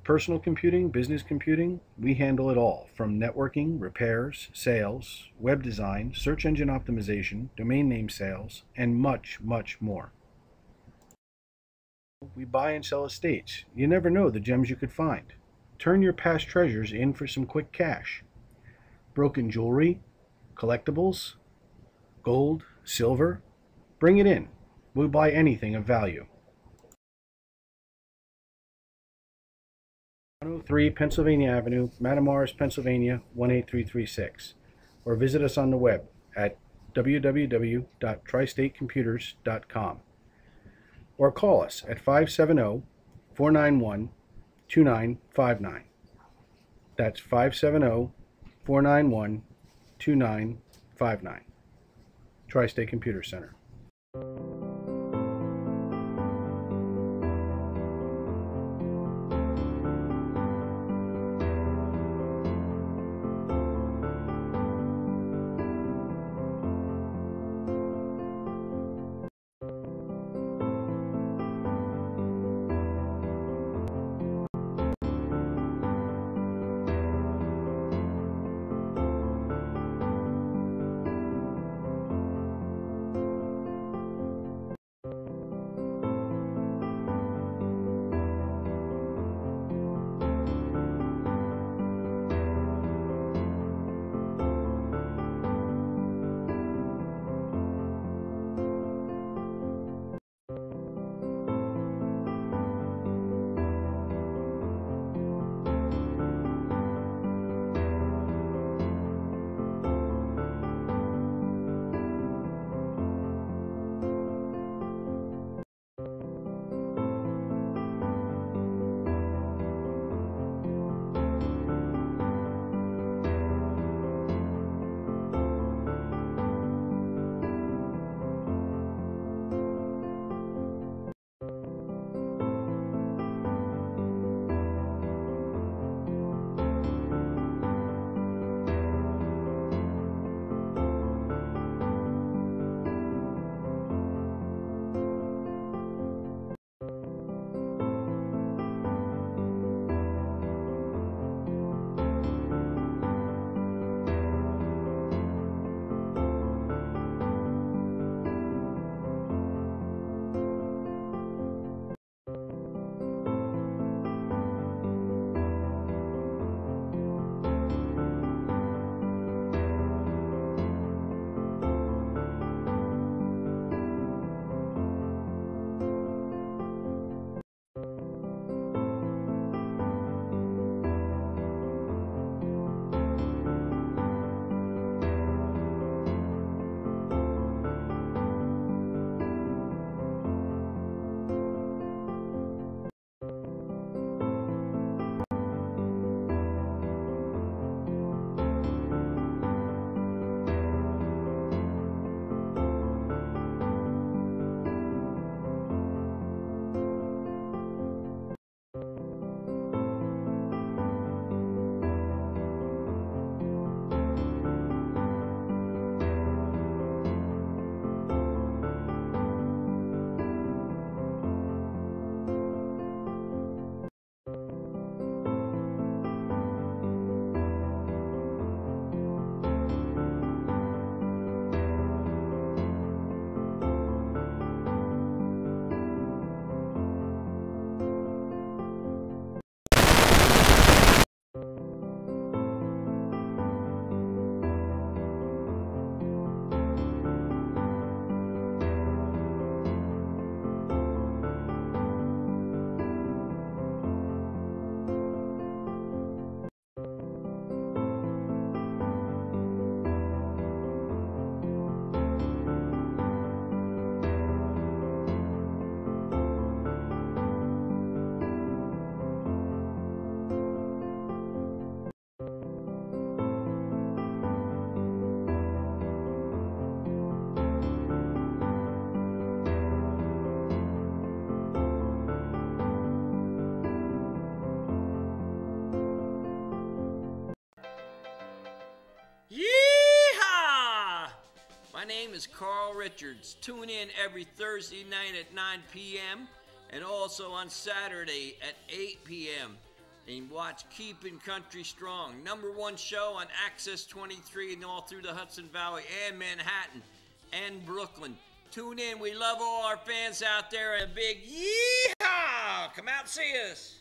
Personal computing, business computing, we handle it all, from networking, repairs, sales, web design, search engine optimization, domain name sales, and much, much more. We buy and sell estates. You never know the gems you could find. Turn your past treasures in for some quick cash. Broken jewelry, collectibles, gold, silver, bring it in. We'll buy anything of value. 103 Pennsylvania Avenue, Matamoras, Pennsylvania 18336, or visit us on the web at www.tristatecomputers.com, or call us at 570-491-2959. That's 570-491-2959. Tri-State Computer Center. name is Carl Richards. Tune in every Thursday night at 9 p.m. and also on Saturday at 8 p.m. and watch Keeping Country Strong, #1 show on Access 23 and all through the Hudson Valley and Manhattan and Brooklyn. Tune in. We love all our fans out there, and a big yeehaw! Come out and see us.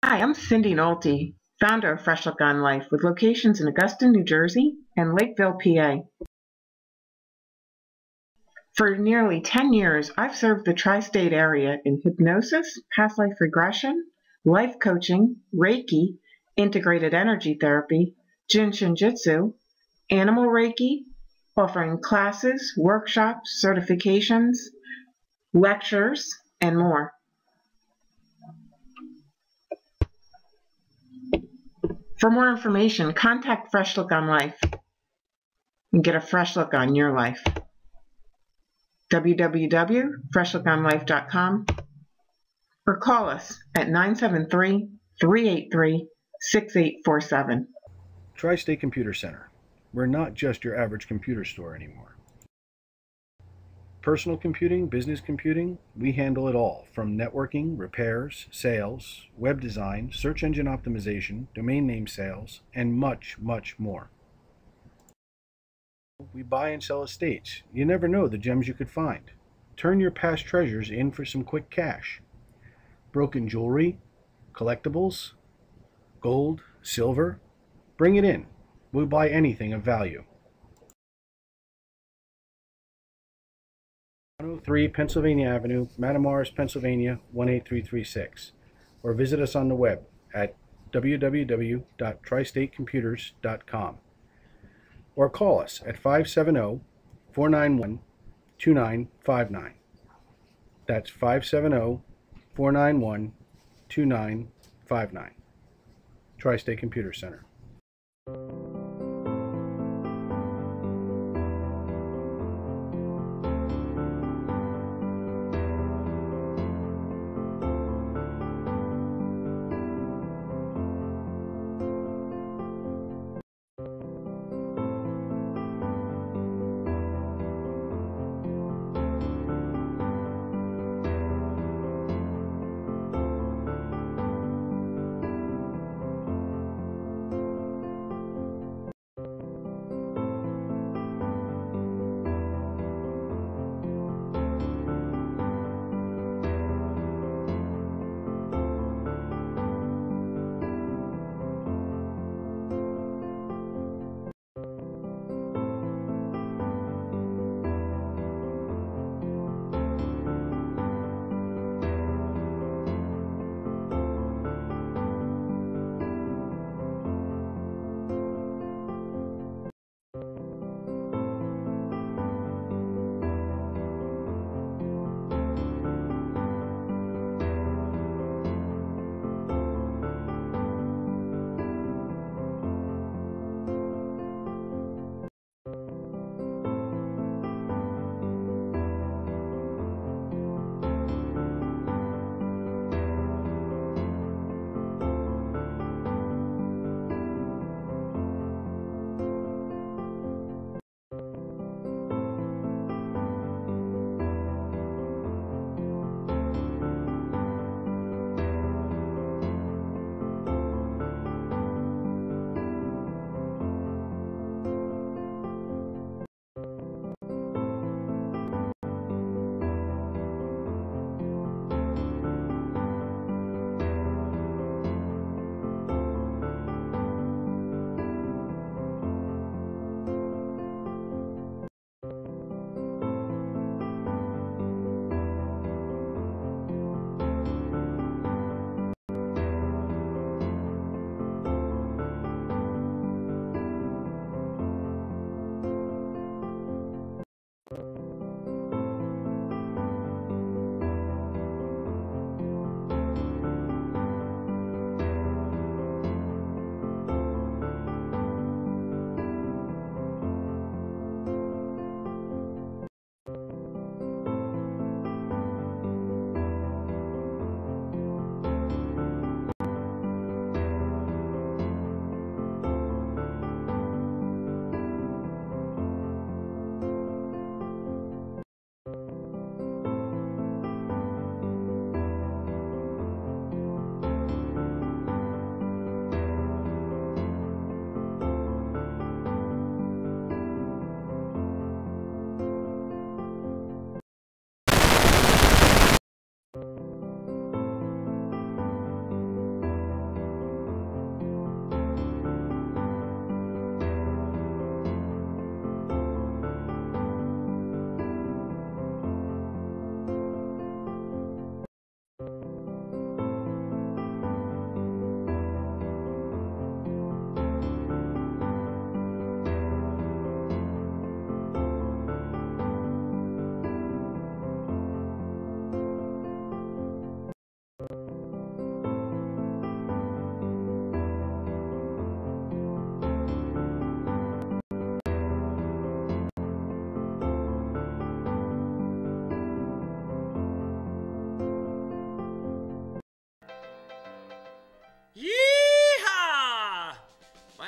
Hi, I'm Cindy Nolte, founder of Fresh Look on Life, with locations in Augusta, New Jersey, and Lakeville, PA. For nearly 10 years, I've served the tri-state area in hypnosis, past life regression, life coaching, Reiki, integrated energy therapy, Jin Shin Jitsu, animal Reiki, offering classes, workshops, certifications, lectures, and more. For more information, contact Fresh Look on Life and get a fresh look on your life. www.freshlookonlife.com or call us at 973-383-6847. Tri-State Computer Center. We're not just your average computer store anymore. Personal computing, business computing, we handle it all, from networking, repairs, sales, web design, search engine optimization, domain name sales, and much, much more. We buy and sell estates. You never know the gems you could find. Turn your past treasures in for some quick cash. Broken jewelry, collectibles, gold, silver, bring it in. We'll buy anything of value. 103 Pennsylvania Avenue, Matamoras, Pennsylvania 18336, or visit us on the web at www.tristatecomputers.com, or call us at 570-491-2959. That's 570-491-2959. Tri-State Computer Center.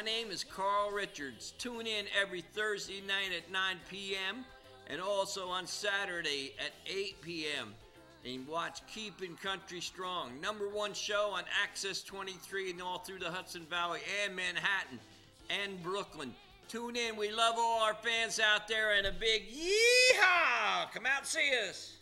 My name is Carl Richards. Tune in every Thursday night at 9 p.m. and also on Saturday at 8 p.m. and watch Keeping Country Strong, #1 show on Access 23 and all through the Hudson Valley and Manhattan and Brooklyn. Tune in. We love all our fans out there, and a big yeehaw! Come out and see us.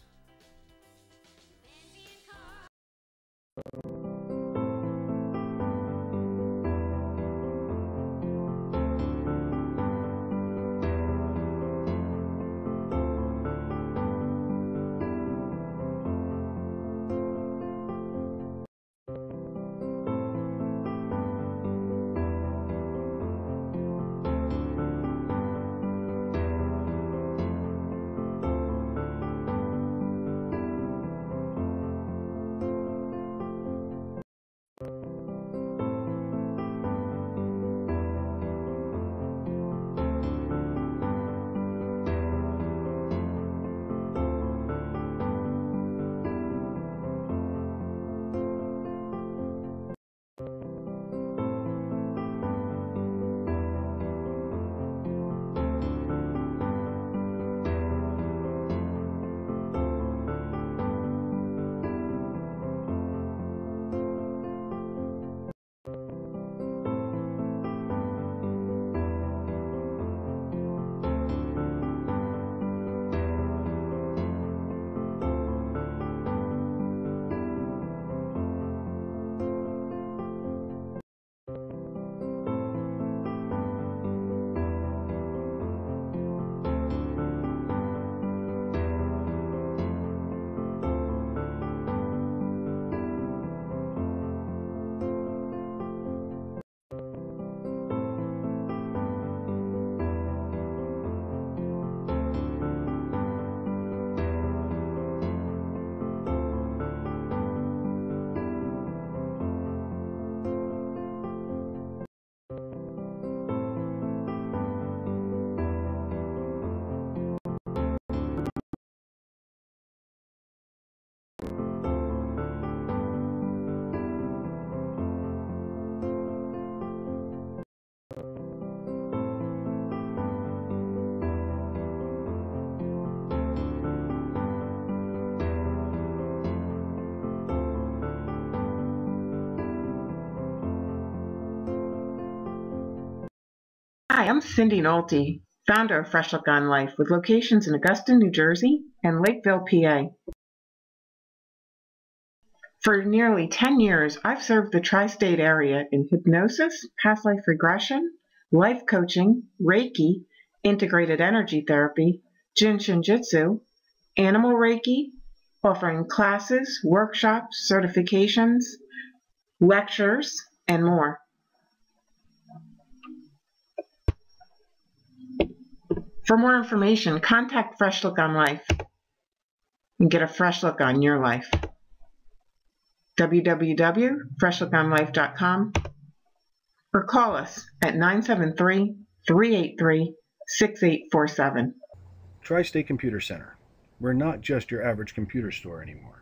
Hi, I'm Cindy Nolte, founder of Fresh Look on Life, with locations in Augusta, New Jersey, and Lakeville, PA. For nearly 10 years, I've served the tri-state area in hypnosis, past life regression, life coaching, Reiki, integrated energy therapy, Jin Shin Jitsu, animal Reiki, offering classes, workshops, certifications, lectures, and more. For more information, contact Fresh Look on Life and get a fresh look on your life. www.freshlookonlife.com or call us at 973-383-6847. Tri-State Computer Center. We're not just your average computer store anymore.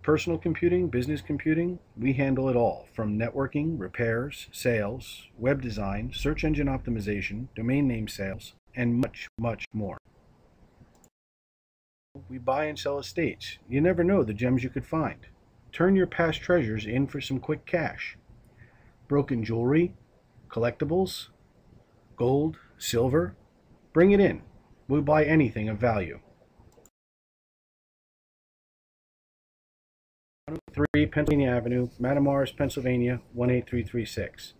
Personal computing, business computing, we handle it all, from networking, repairs, sales, web design, search engine optimization, domain name sales, and much, much more. We buy and sell estates. You never know the gems you could find. Turn your past treasures in for some quick cash. Broken jewelry, collectibles, gold, silver, bring it in. We'll buy anything of value. 103 Pennsylvania Avenue, Matamoras, Pennsylvania 18336,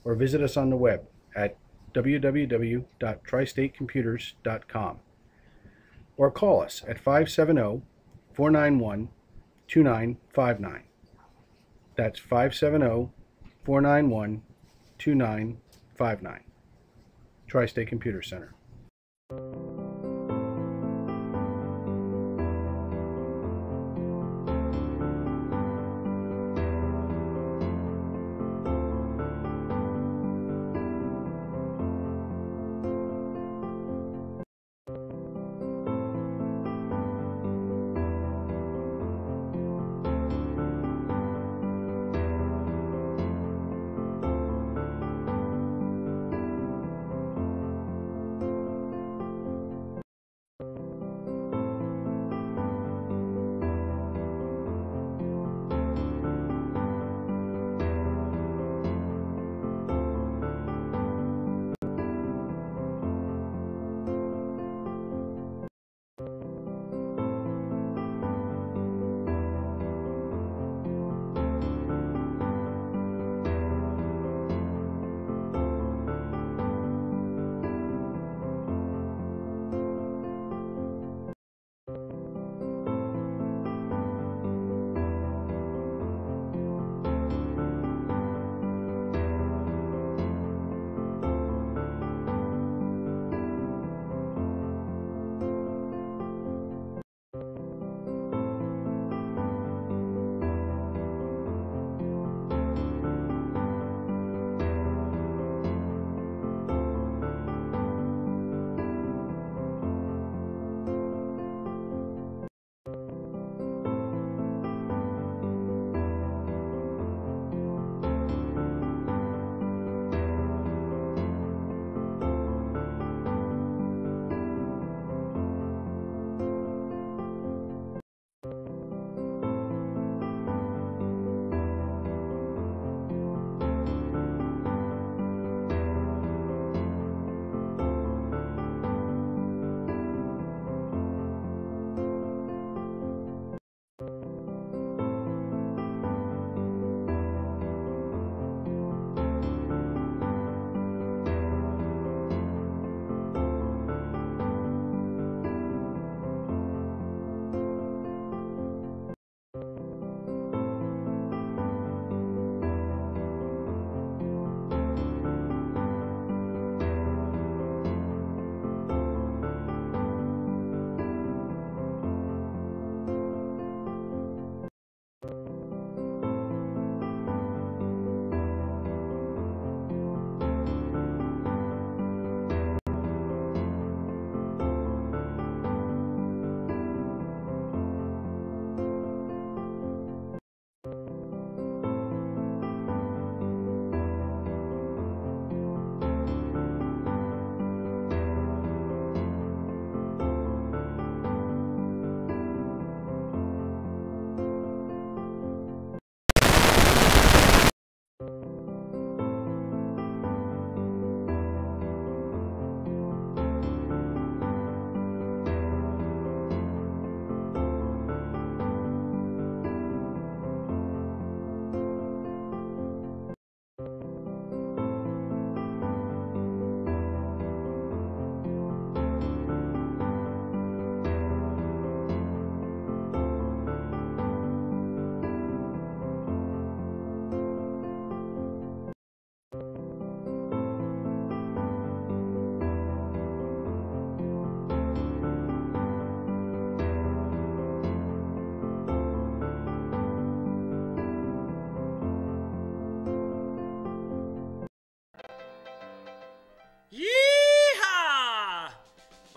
or visit us on the web at www.tristatecomputers.com, or call us at 570-491-2959. That's 570-491-2959. Tri-State Computer Center.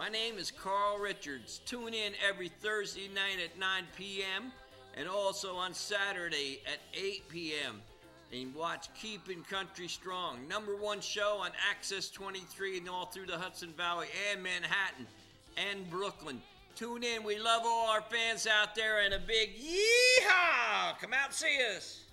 My name is Carl Richards. Tune in every Thursday night at 9 p.m. and also on Saturday at 8 p.m. and watch Keeping Country Strong, #1 show on Access 23 and all through the Hudson Valley and Manhattan and Brooklyn. Tune in. We love all our fans out there, and a big yeehaw! Come out and see us.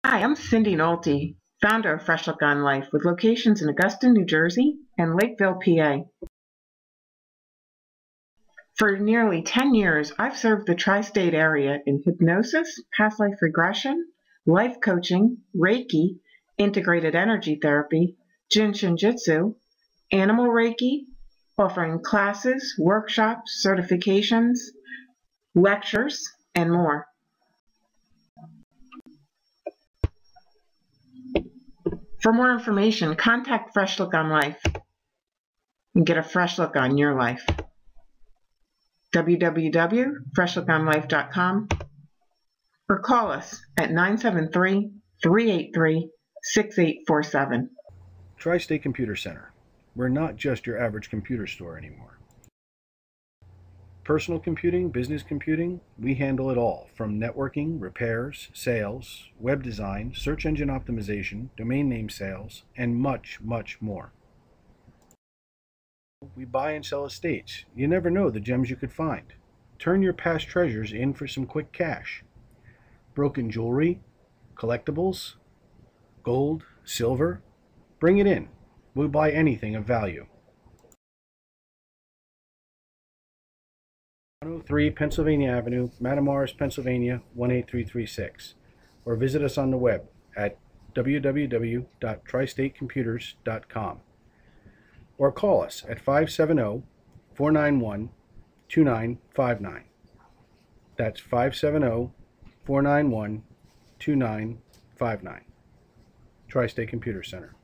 Hi, I'm Cindy Nolte, founder of Fresh Look on Life, with locations in Augusta, New Jersey, and Lakeville, PA. For nearly 10 years, I've served the tri-state area in hypnosis, past life regression, life coaching, Reiki, integrated energy therapy, Jin Shin Jitsu, animal Reiki, offering classes, workshops, certifications, lectures, and more. For more information, contact Fresh Look on Life and get a fresh look on your life. www.freshlookonlife.com or call us at 973-383-6847. Tri-State Computer Center. We're not just your average computer store anymore. Personal computing, business computing, we handle it all, from networking, repairs, sales, web design, search engine optimization, domain name sales, and much, much more. We buy and sell estates. You never know the gems you could find. Turn your past treasures in for some quick cash. Broken jewelry, collectibles, gold, silver, bring it in. We'll buy anything of value. 103 Pennsylvania Avenue, Matamoras, Pennsylvania 18336, or visit us on the web at www.tristatecomputers.com, or call us at 570-491-2959. That's 570-491-2959. Tri-State Computer Center.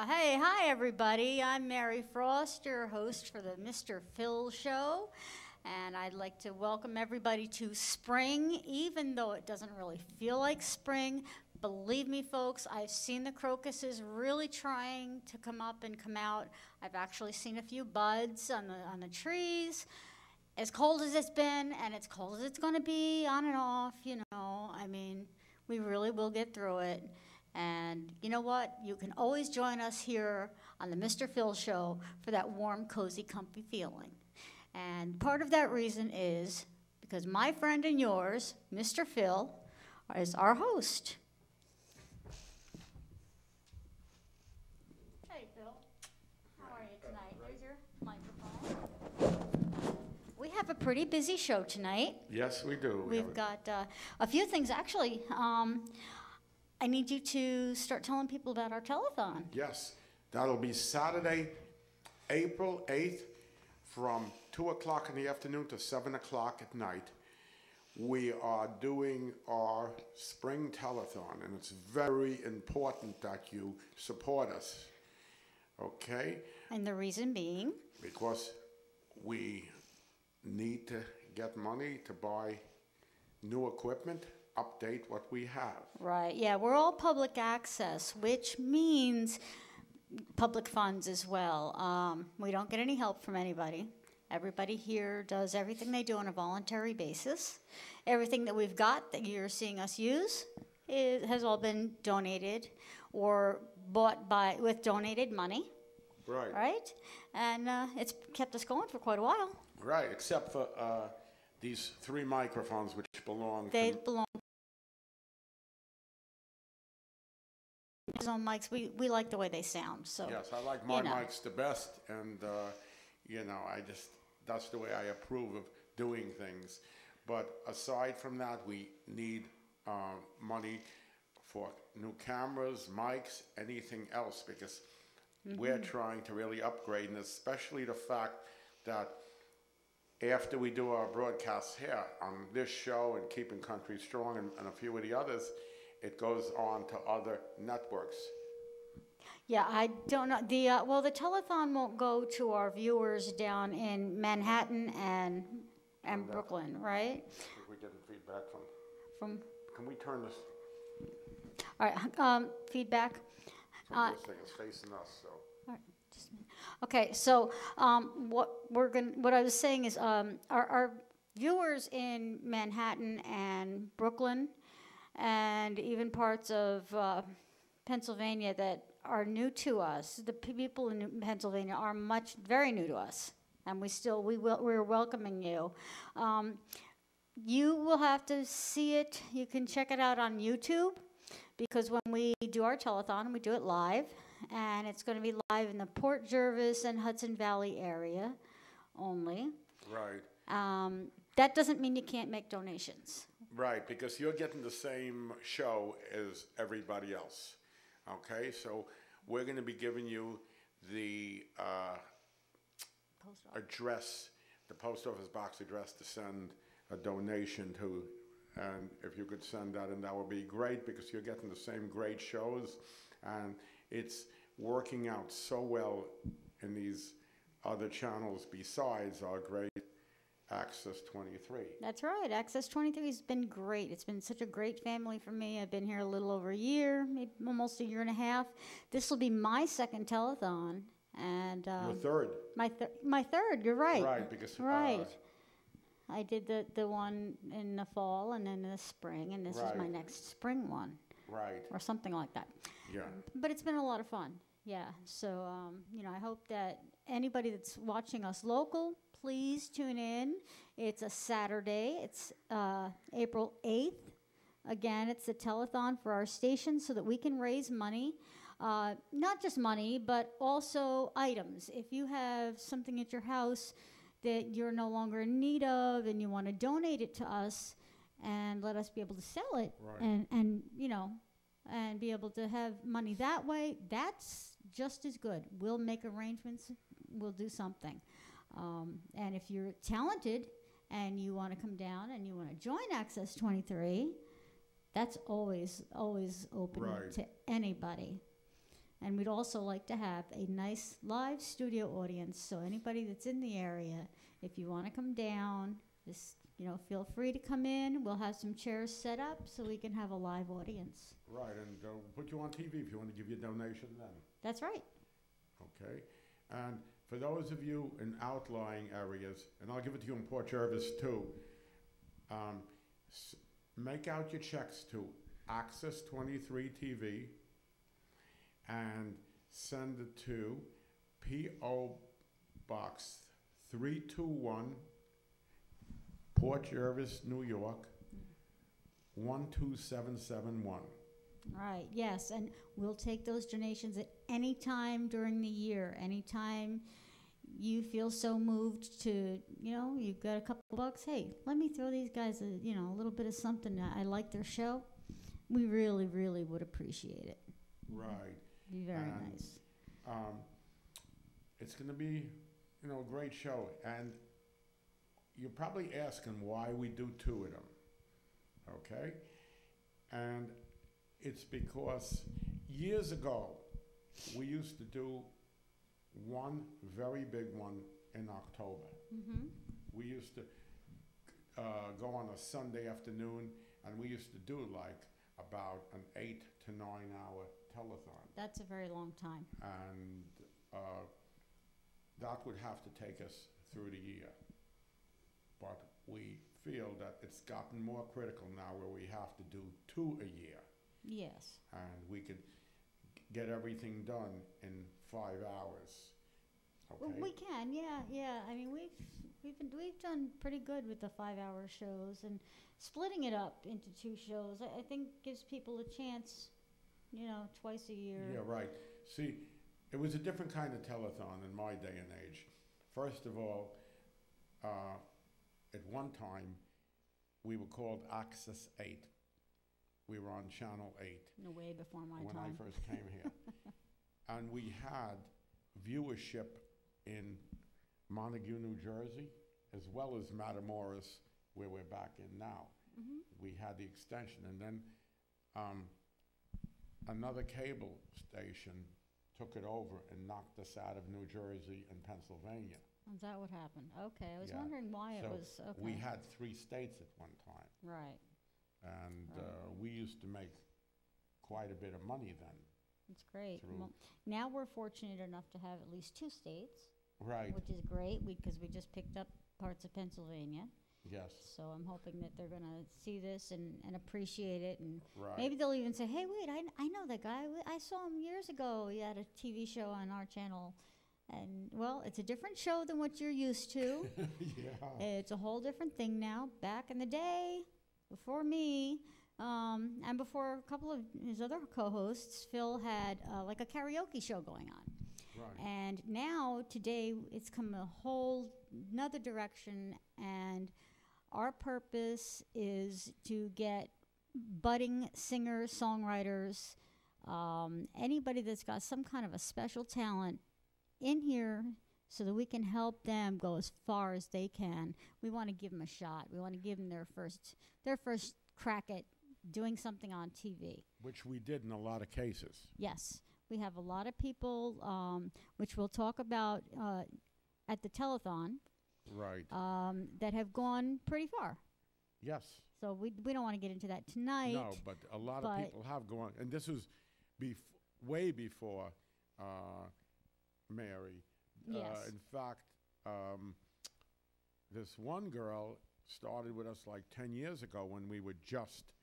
Hi everybody. I'm Mary Frost, your host for the Mr. Phil Show. And I'd like to welcome everybody to spring, even though it doesn't really feel like spring. Believe me, folks, I've seen the crocuses really trying to come up and come out. I've actually seen a few buds on the trees. As cold as it's been, and as cold as it's going to be, on and off, I mean, we really will get through it. And you know what? You can always join us here on the Mr. Phil Show for that warm, cozy, comfy feeling. And part of that reason is because my friend and yours, Mr. Phil, is our host. Hey, Phil. How are you tonight? There's your microphone. We have a pretty busy show tonight. Yes, we do. We've got a few things. Actually, I need you to start telling people about our telethon. Yes, that'll be Saturday, April 8th from 2 o'clock in the afternoon to 7 o'clock at night. We are doing our spring telethon, and it's very important that you support us, okay? And the reason being? Because we need to get money to buy new equipment, update what we have. Right, yeah, we're all public access, which means public funds as well. We don't get any help from anybody. Everybody here does everything they do on a voluntary basis. Everything that we've got that you're seeing us use has all been donated or bought with donated money. Right. Right? And it's kept us going for quite a while. Right, except for these 3 microphones which belong They to... belong on mics. We like the way they sound. So Yes, I like my mics the best, and that's the way I approve of doing things. But aside from that, we need money for new cameras, mics, anything else, because we're trying to really upgrade, and especially the fact that after we do our broadcasts here on this show and Keeping Country Strong and a few of the others, it goes on to other networks. yeah, I don't know. The telethon won't go to our viewers down in Manhattan and Brooklyn, right? I think we're getting feedback From Can we turn this? all right, feedback. From this thing is facing us, so. All right, just a minute. Okay, so what I was saying is our viewers in Manhattan and Brooklyn, and even parts of Pennsylvania that are new to us. The people in Pennsylvania are very new to us, and we're welcoming you. You will have to see it. You can check it out on YouTube, because when we do our telethon, we do it live, and it's going to be live in the Port Jervis and Hudson Valley area only. Right. That doesn't mean you can't make donations. Right, because you're getting the same show as everybody else. Okay, so we're going to be giving you the address, the post office box address to send a donation to. And if you could send that, and that would be great, because you're getting the same great shows, and it's working out so well in these other channels besides our great Access 23. That's right. Access 23 has been great. It's been such a great family for me. I've been here a little over a year, maybe almost a year and a half. This will be my second telethon, and Your third. My third. You're right. Right, because right. I did the one in the fall and then in the spring, and this is my next spring one. Right. Or something like that. Yeah. But it's been a lot of fun. Yeah. So I hope that anybody that's watching us local, please tune in. It's a Saturday. It's April 8th. Again, it's a telethon for our station so that we can raise money. Not just money, but also items. If you have something at your house that you're no longer in need of and you want to donate it to us and let us be able to sell it, and be able to have money that way, that's just as good. We'll make arrangements. We'll do something. And if you're talented and you want to come down and you want to join Access 23, that's always open to anybody. And we'd also like to have a nice live studio audience. So anybody that's in the area, if you want to come down, just feel free to come in. We'll have some chairs set up so we can have a live audience. Right, and put you on TV if you want to give your donation then. That's right. Okay, and for those of you in outlying areas, and I'll give it to you in Port Jervis too, make out your checks to Access 23 TV and send it to P.O. Box 321, Port Jervis, New York, 12771. Right, yes, and we'll take those donations at any time during the year, anytime you feel so moved to, you've got a couple bucks, hey, let me throw these guys a little bit of something. I like their show. We really, really would appreciate it. Right. Be very nice. It's going to be, a great show, and you're probably asking why we do two of them, okay? And it's because years ago, we used to do one very big one in October. Mm-hmm. We used to go on a Sunday afternoon, and we used to do like about an 8 to 9 hour telethon. That's a very long time. And that would have to take us through the year. But we feel that it's gotten more critical now where we have to do 2 a year. Yes. And we could get everything done in 5 hours. Okay? Well, we can, yeah. I mean, we've done pretty good with the 5-hour shows, and splitting it up into 2 shows, I think gives people a chance, twice a year. Yeah, right. See, it was a different kind of telethon in my day and age. First of all, at one time, we were called Access 8. We were on Channel 8. No, way before my when time. I first came here. And we had viewership in Montague, New Jersey, as well as Matamoras, where we're back in now. Mm-hmm. We had the extension. And then another cable station took it over and knocked us out of New Jersey and Pennsylvania. Is that what happened? Okay, I was Yeah. wondering why it So was, okay. we had 3 states at one time. Right, And Right. we used to make quite a bit of money then. that's great. Through- Well, now we're fortunate enough to have at least 2 states, Right, which is great, because we just picked up parts of Pennsylvania. yes, So I'm hoping that they're going to see this and appreciate it, and right. maybe they'll even say, hey, wait, I know that guy. I saw him years ago. He had a TV show on our channel. And, well, it's a different show than what you're used to. Yeah. It's a whole different thing now. Back in the day, before me, and before a couple of his other co-hosts, Phil had like a karaoke show going on. Right. And now, today, it's come a whole another direction, and our purpose is to get budding singers, songwriters, anybody that's got some kind of a special talent in here so that we can help them go as far as they can. We want to give them a shot. We want to give them their first crack at doing something on TV. Which we did in a lot of cases. Yes, we have a lot of people, which we'll talk about at the telethon, Right. that have gone pretty far. Yes. So we don't want to get into that tonight. No, but a lot of people have gone, and this was way before Mary. Yes. In fact, this one girl started with us like 10 years ago when we were just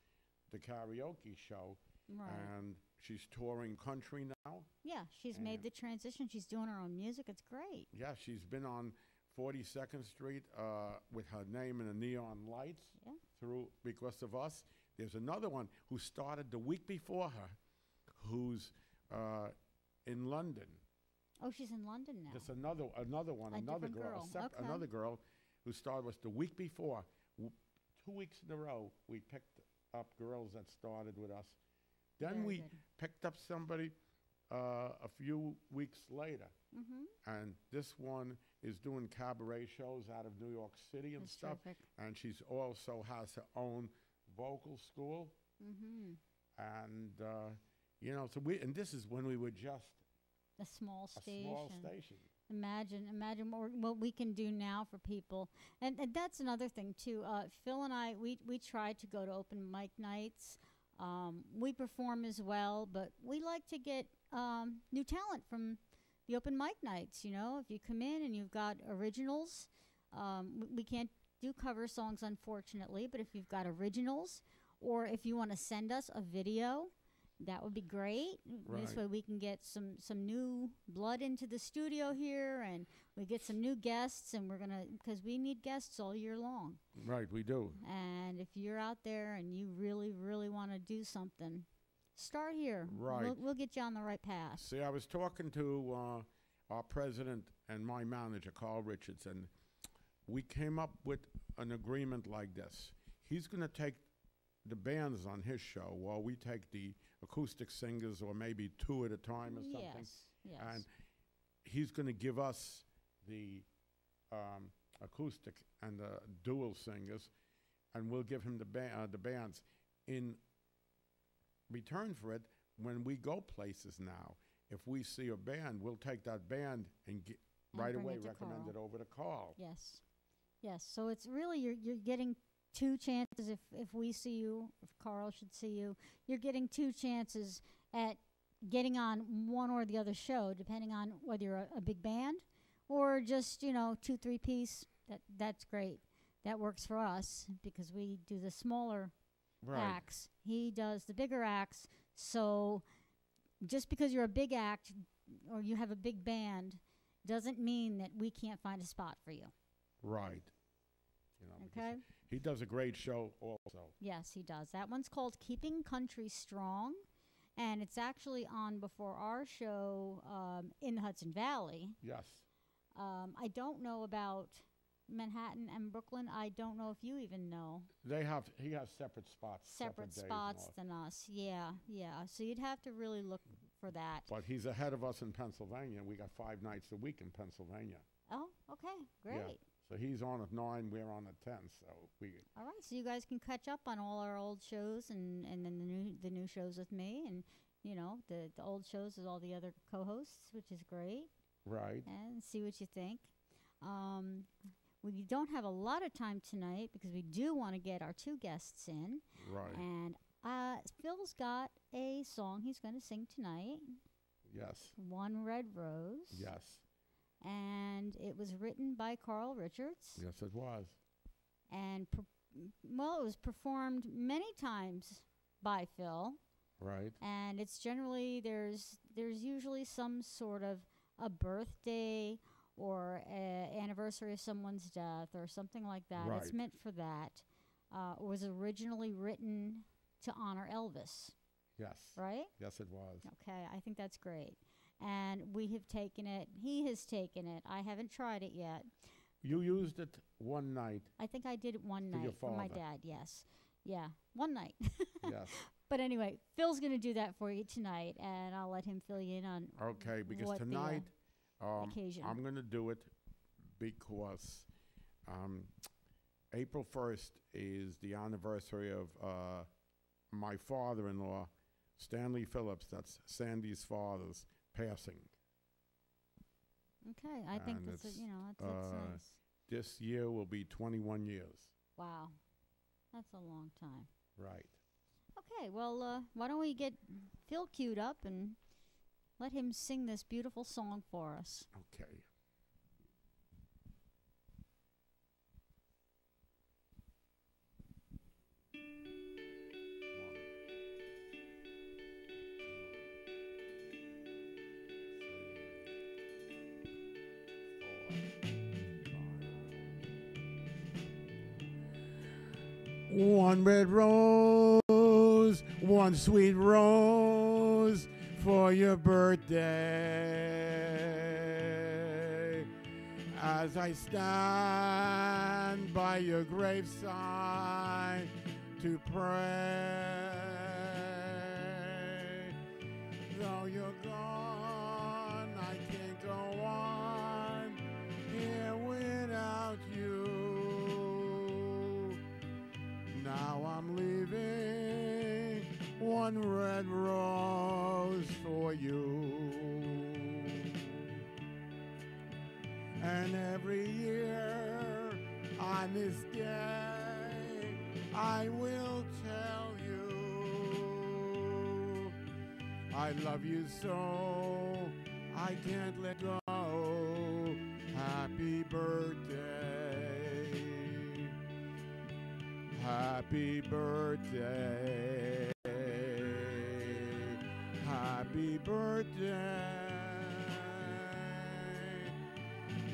the karaoke show, Right. and she's touring country now. Yeah, she's made the transition. She's doing her own music. It's great. Yeah, she's been on 42nd Street with her name in the neon lights Yeah. through because of us. There's another one who started the week before her, who's in London. Oh, she's in London now. There's another one, A another different girl, girl. Okay. another girl who started was the week before. 2 weeks in a row, we picked up girls that started with us. Then Very we good. picked up somebody a few weeks later. Mm-hmm. And this one is doing cabaret shows out of New York City and That's stuff. terrific. And she's also has her own vocal school. Mm-hmm. And You know, and this is when we were just A small a station. small station. Imagine what we can do now for people, and that's another thing too. Phil and I, we try to go to open mic nights. We perform as well, but we like to get new talent from the open mic nights. You know, if you come in and you've got originals, we can't do cover songs unfortunately, but if you've got originals, or if you want to send us a video, that would be great. This Right. way we can get some new blood into the studio here, and we get some new guests, and because we need guests all year long. Right, we do. And if you're out there and you really, really want to do something, start here. Right. We'll get you on the right path. See, I was talking to our president and my manager, Carl Richards, and we came up with an agreement like this. He's going to take the bands on his show while we take the acoustic singers, or maybe two at a time or something. Yes. And he's going to give us the acoustic and the dual singers, and we'll give him the bands. In return for it, when we go places now, if we see a band, we'll take that band and right bring away it to recommend Carl. it over to Carl. Yes. So it's really you're getting two chances if we see you, if Carl should see you, you're getting two chances at getting on one or the other show, depending on whether you're a big band or just, 2-3 piece. That's great. That works for us because we do the smaller acts. He does the bigger acts. So just because you're a big act or you have a big band doesn't mean that we can't find a spot for you. Right. Okay. He does a great show also. Yes, he does. That one's called Keeping Country Strong, and it's actually on before our show in the Hudson Valley. Yes. I don't know about Manhattan and Brooklyn. I don't know if you even know. He has separate spots. Separate days and spots all. than us. Yeah. So you'd have to really look for that. But he's ahead of us in Pennsylvania. We got 5 nights a week in Pennsylvania. Oh, okay. Great. Yeah. So he's on at 9, we're on at 10. So we. All right, so you guys can catch up on all our old shows and then the new shows with me, and the old shows with all the other co-hosts, which is great. Right. And see what you think. We don't have a lot of time tonight because we do want to get our 2 guests in. Right. And Phil's got a song he's going to sing tonight. Yes. One Red Rose. Yes. And it was written by Carl Richards. Yes, it was. And it was performed many times by Phil. Right. And it's generally there's usually some sort of a birthday or an anniversary of someone's death or something like that. Right. It's meant for that. It was originally written to honor Elvis. Yes. Right? Yes, it was. Okay, I think that's great. And we have taken it. He has taken it. I haven't tried it yet. You used it one night. I think I did it one For your night for my father. dad, yes. Yeah, one night. Yes. But anyway, Phil's going to do that for you tonight, and I'll let him fill you in on Okay, because what the, tonight occasion. I'm going to do it because April 1st is the anniversary of my father-in-law, Stanley Phillips, that's Sandy's father's passing. Okay, I think And that's it's, that's nice. This year will be 21 years. Wow, that's a long time. Right. Okay, well, why don't we get Phil queued up and let him sing this beautiful song for us. Okay. One red rose, one sweet rose for your birthday. As I stand by your graveside to pray, though you're gone, I can't go on here without you. Now I'm leaving one red rose for you. And every year on this day, I will tell you I love you so I can't let go. Happy birthday. Happy birthday. Happy birthday.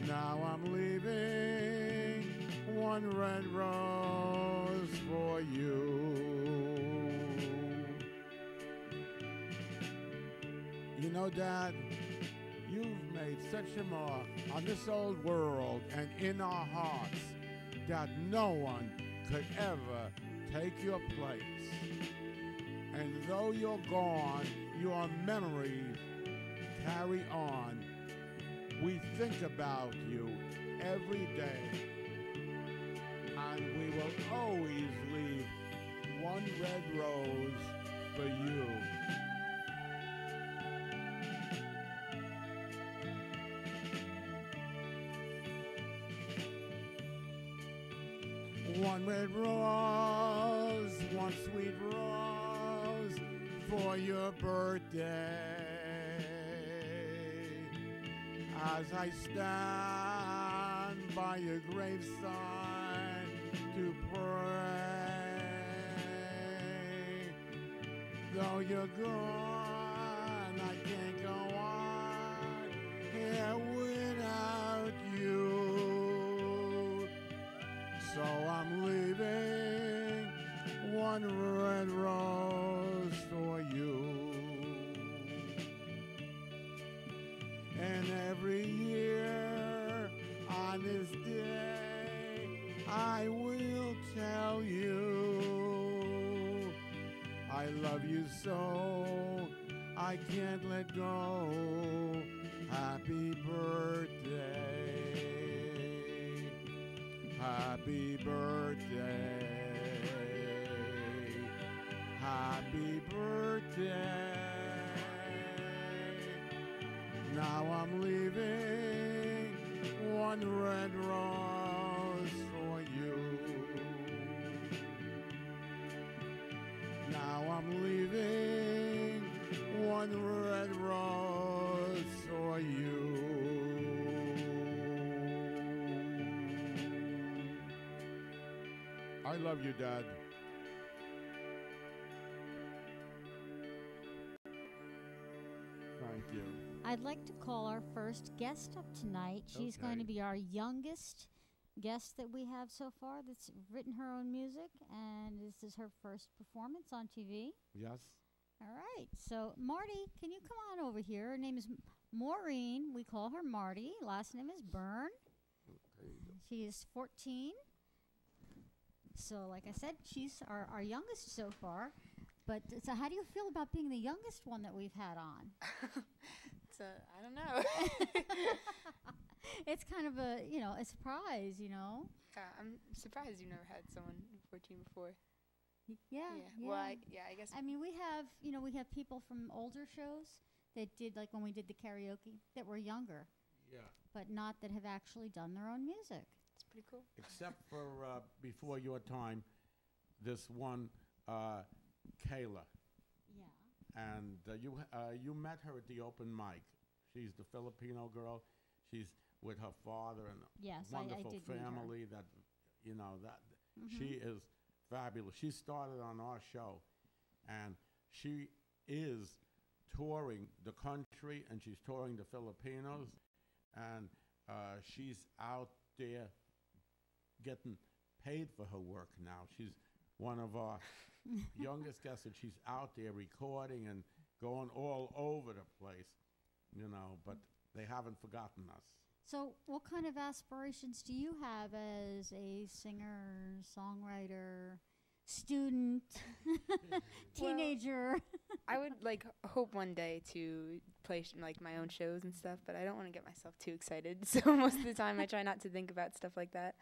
Now I'm leaving one red rose for you. You know, Dad, you've made such a mark on this old world and in our hearts that no one could ever take your place. And though you're gone, your memories carry on. We think about you every day, and we will always leave one red rose for you. One red rose, one sweet rose for your birthday. As I stand by your graveside to pray, though you're gone, I can't go on here without you. So I'm leaving one red rose for you. And every year on this day, I will tell you I love you so I can't let go. Happy birthday. Happy birthday. Happy birthday. Now I'm leaving one red rose for you. Now I'm leaving one red rose for you. I love you, Dad. Thank you. I'd like to call our first guest up tonight. She's going to be our youngest guest that we have so far that's written her own music, and this is her first performance on TV. Yes. All right. So, Marty, can you come on over here? Her name is Maureen. We call her Marty. Last name is Byrne. She is 14. So, like I said, she's our youngest so far. But so how do you feel about being the youngest one that we've had on? I don't know. It's kind of a, a surprise, Yeah, I'm surprised you never had someone 14 before. Yeah. Well, I guess. I mean, we have people from older shows that did, like when we did the karaoke, that were younger. Yeah. But not that have actually done their own music. It's pretty cool. Except for before your time, this one, Kayla. Yeah. And you met her at the open mic. She's the Filipino girl. She's with her father and Yes, a wonderful I did meet her. family. That she is fabulous. She started on our show, and she is touring the country, and she's touring the Filipinos, and she's out there getting paid for her work now. She's one of our youngest guests, and she's out there recording and going all over the place, but they haven't forgotten us. So what kind of aspirations do you have as a singer, songwriter, student, teenager? I would hope one day to play my own shows and stuff, but I don't want to get myself too excited. So most of the time I try not to think about stuff like that.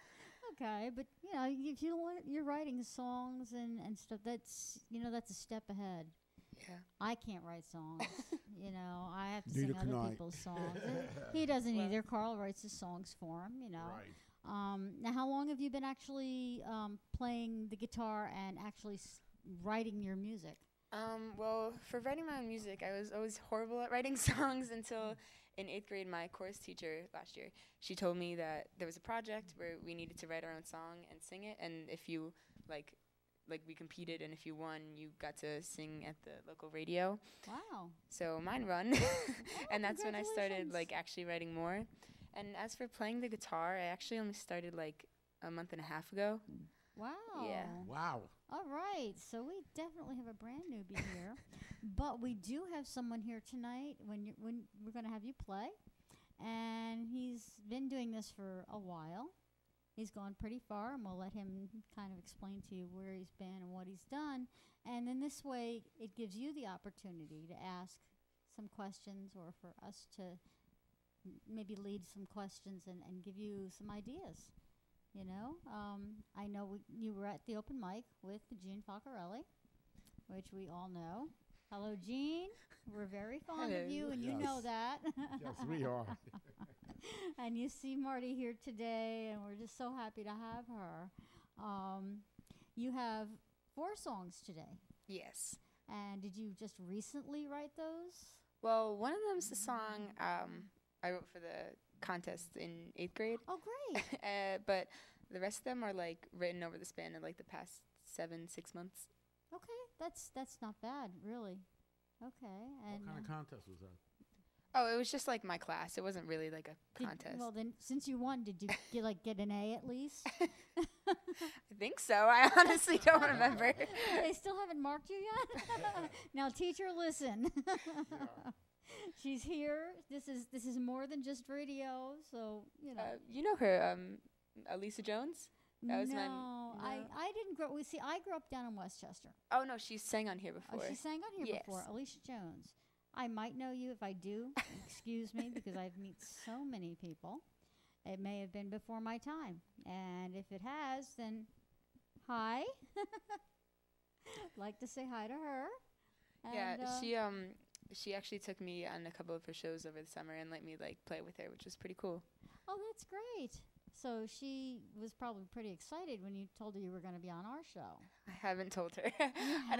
Okay, but you know, if you're writing songs and stuff, that's a step ahead. Yeah. I can't write songs. I have to Neither sing can other I. people's songs. He doesn't either. Carl writes his songs for him. Right. Now, how long have you been actually playing the guitar and actually writing your music? Well, for writing my own music, I was always horrible at writing songs until in 8th grade, my chorus teacher last year, she told me that there was a project where we needed to write our own song and sing it, and if you, like we competed, and if you won, you got to sing at the local radio. Wow. So mine won, and that's when I started, actually writing more. And as for playing the guitar, I actually only started, a month and a half ago. Wow. Yeah. Wow. All right, so we definitely have a brand newbie here, but we do have someone here tonight when we're going to have you play, and he's been doing this for a while. He's gone pretty far, and we'll let him kind of explain to you where he's been and what he's done, and then this way it gives you the opportunity to ask some questions or for us to maybe lead some questions and give you some ideas. I know you were at the open mic with Gene Falcarelli, which we all know. Hello, Gene. We're very fond of you, and you know that. Yes, we are. And you see Marty here today, and we're just so happy to have her. You have 4 songs today. Yes. And did you just recently write those? Well, one of them's a song I wrote for the contest in 8th grade. Oh, great. But the rest of them are written over the span of the past 6 months. Okay, that's not bad, really. Okay, and What kind of contest was that? Oh, it was just my class. It wasn't really a contest. Well, then, since you won, did you get an A at least? I think so. I honestly don't remember. They still haven't marked you yet. Now, teacher, listen. She's here. This is more than just radio, so you know her, Elisa Jones. That was no, I didn't grow. I grew up down in Westchester. Oh no, she sang on here before. Oh, she sang on here Yes. before. Alicia Jones. I might know you if I do. Excuse me, because I've met so many people. It may have been before my time, and if it has, then hi. Like to say hi to her. Yeah, And, she actually took me on a couple of her shows over the summer and let me play with her, which was pretty cool. Oh, that's great. So she was probably pretty excited when you told her you were going to be on our show. I haven't told her. I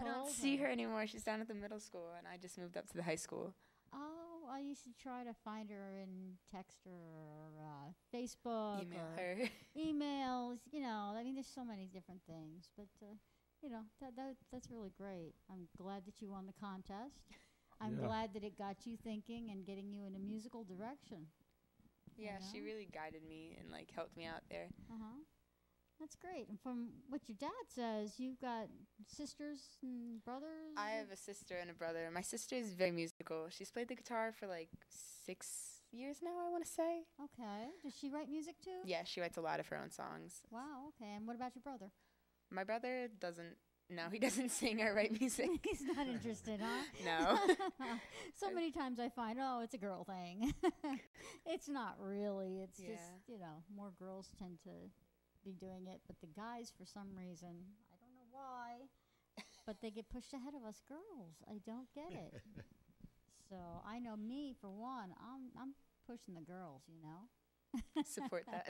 don't see her anymore. She's down at the middle school, and I just moved up to the high school. Oh, well, you should try to find her and text her or Facebook. Email or her. Emails, there's so many different things. But, that's really great. I'm glad that you won the contest. I'm glad that it got you thinking and getting you in a musical direction. Yeah, she really guided me and helped me out there. That's great. And from what your dad says, you've got sisters and brothers? I have a sister and a brother. My sister is very musical. She's played the guitar for 6 years now, I want to say. Okay. Does she write music too? Yeah, she writes a lot of her own songs. Wow, okay. And what about your brother? My brother doesn't. No, he doesn't sing or write music. He's not interested, huh? No. So many times I find, it's a girl thing. It's not really. It's just, more girls tend to be doing it. But the guys, for some reason, I don't know why, but they get pushed ahead of us girls. I don't get it. So I know me, for one, I'm pushing the girls, Support that.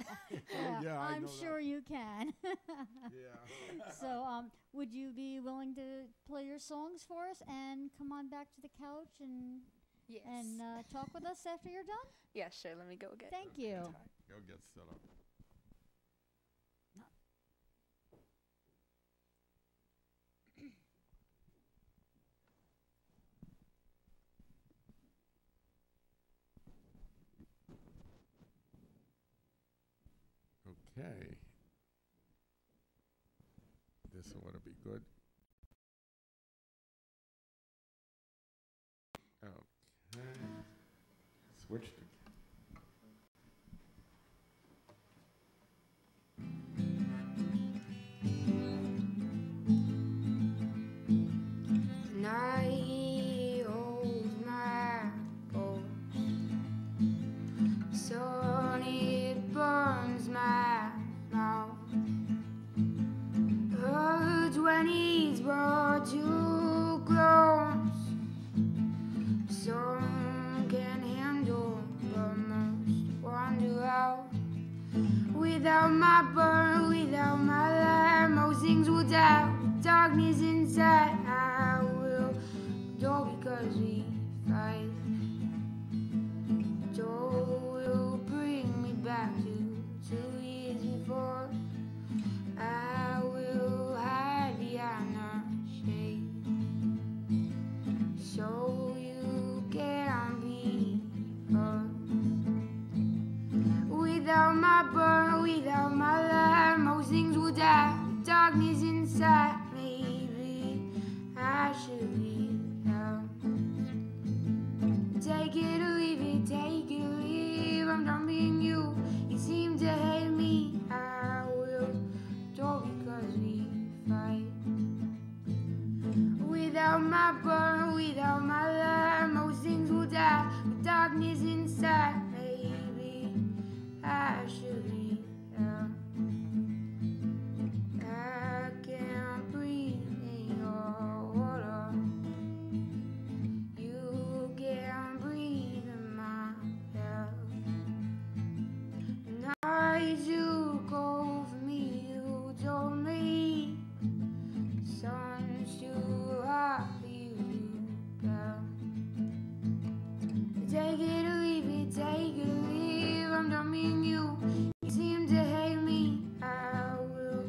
Yeah, I I'm know sure you can. Yeah. So, would you be willing to play your songs for us and come on back to the couch and Yes. talk with us after you're done? Yeah, sure. Let me go get. Thank you. Go get set up. Okay. This ought to be good. Okay. Switch to. Night holds my bones, sun it burns my darkness inside. I will do because we fight. Joe will bring me back to 2 years before. I will hide behind the shade, so you can be heard. Without my burn, without my light, most things will die. Darkness inside, maybe I should be out. Take it or leave it, take it or leave. I'm done being you. You seem to hate me. I will do because we fight. Without my burn, without my light, most things will die. With darkness inside, maybe I should be out. I can't breathe in your water. You can't breathe in my air. Nights you go for me, you told me. Sun's too hot for you to bear. Take it or leave it, take it or leave. I'm done being you. You seem to hate me. I will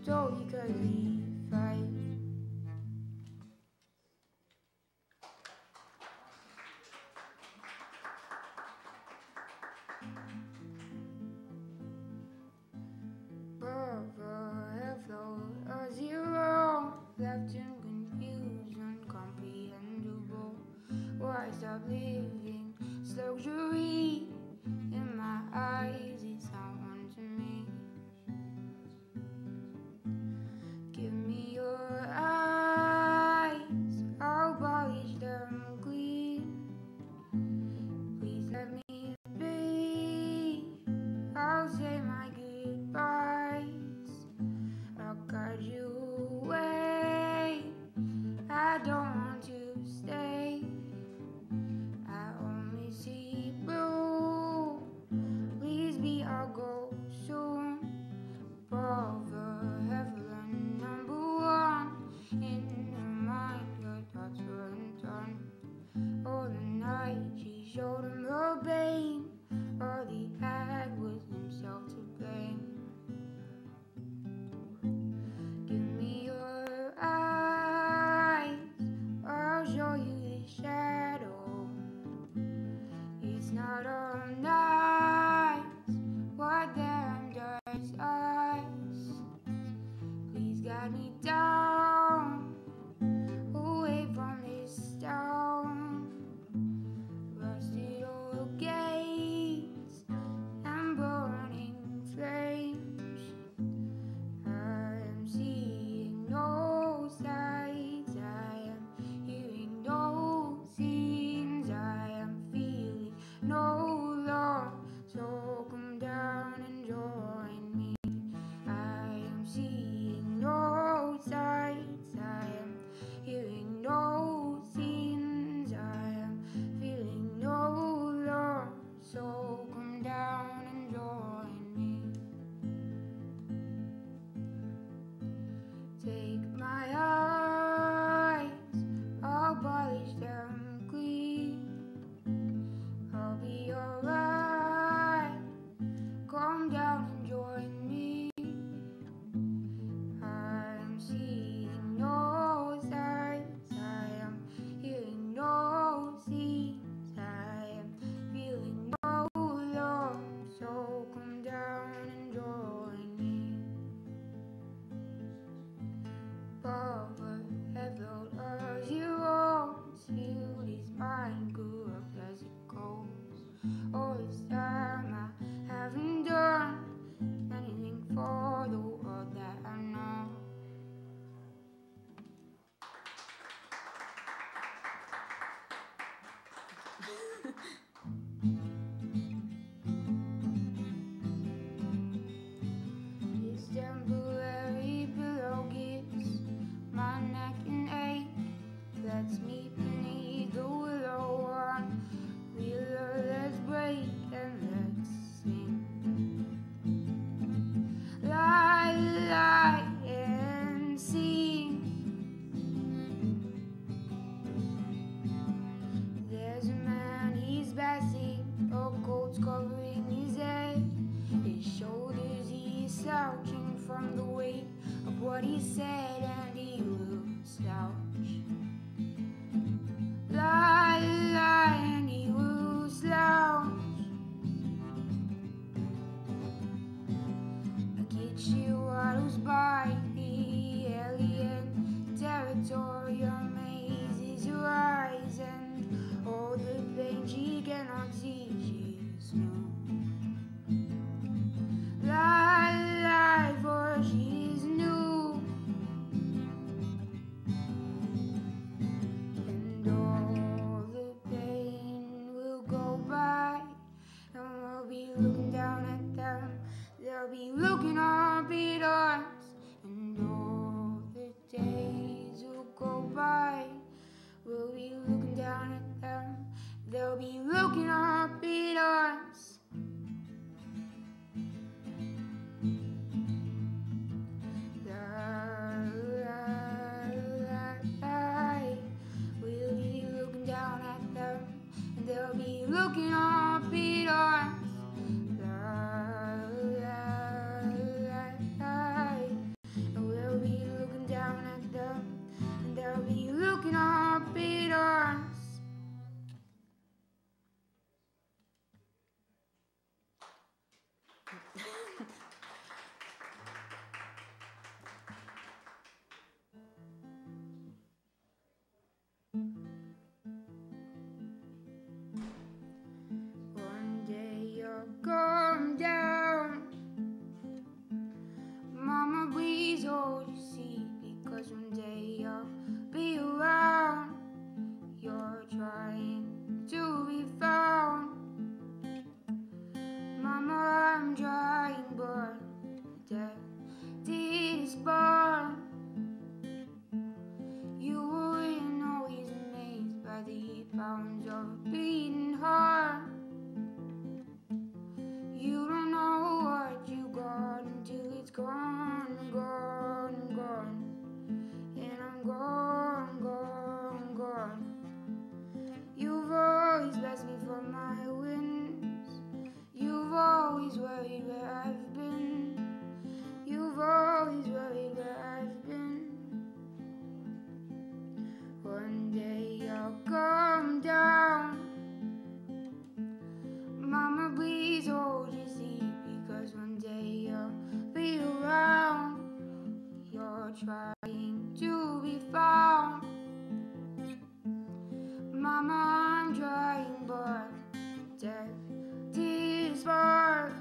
do because we fight. Hello, a zero, left and confused, uncomprehendable. Why stop living? It's luxury in my eyes, it's not one to me. Give me your eyes, I'll polish them clean. Please let me be, I'll say my goodbyes. I'll guide you away, I don't want to stay. I only see blue, please be our goal soon. Above the heaven, #1 in her mind, her thoughts were undone. Oh, the night she showed him her pain, all he had was himself to blame. Give me your eyes, I'll show you the shadow. It's not all night, what them does us. Please guide me down, away from this town. Rusted old gates and burning flames. I am seeing no sights, I am hearing no scenes, I am feeling no love, so come down and join me. I am seeing no sights, I am hearing no scenes, I am feeling no love, so come down and join me. Take my eyes, I'll polish them clean. I'll be alright, come down and join me. I am seeing no sights, I am hearing no scenes, I am feeling no love, so come down and join me. But hello, a zero, still his mind grew up as it goes. All this time I haven't done anything for the world that I know. This temporary pillow gives my neck an ache. Let's meet beneath the willow. We'll be looking down at them, they'll be looking up at us. We'll be looking down at them, and they'll be looking up at us. And we'll be looking down at them, and they'll be looking up at us. One day you'll come down, Mama, please hold your seat, because one day you'll be around. You're trying to be found. Mama, I'm trying, but death is born. You wouldn't always amazed by the pounds of a beating heart. You don't know what you got until it's gone, gone, gone. And I'm gone, gone, gone. You've always blessed me for my wins. You've always worried where I've been. You've always worried where I've been. One day you'll come down, Mama, please hold your seat, because one day you'll be around. You're trying to be found. Mama, I'm trying, but death is part.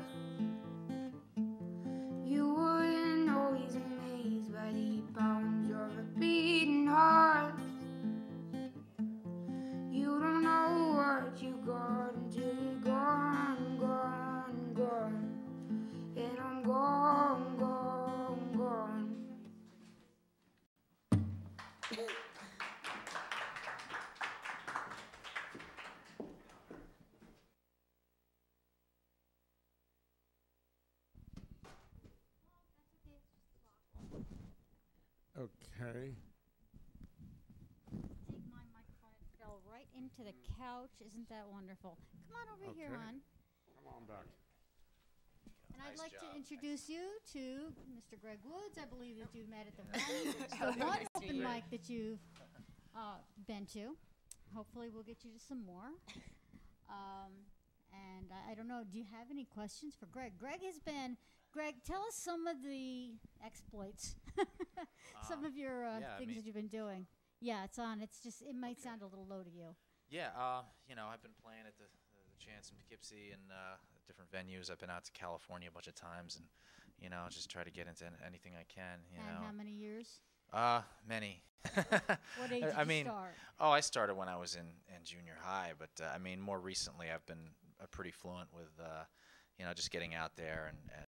You wouldn't always amazed by the pounds of a beating heart. You don't know what you got until you're gone, gone, gone. And I'm gone, gone, gone. Okay. Take my microphone. It fell right into the couch. Isn't that wonderful? Come on over here, Okay. hon. Come on back. And I'd like to introduce you to Mr. Greg Woods. I believe that you met at the one open mic that you've been to. Hopefully we'll get you to some more. And I don't know, do you have any questions for Greg? Greg, tell us some of the exploits, some of your things that you've been doing. Yeah, it's on. It's just, it might sound a little low to you. Yeah, I've been playing at the Chance in Poughkeepsie and different venues. I've been out to California a bunch of times, and just try to get into anything I can. And how many years? Many. What age did you start? Oh, I started when I was in junior high, but more recently I've been pretty fluent with just getting out there and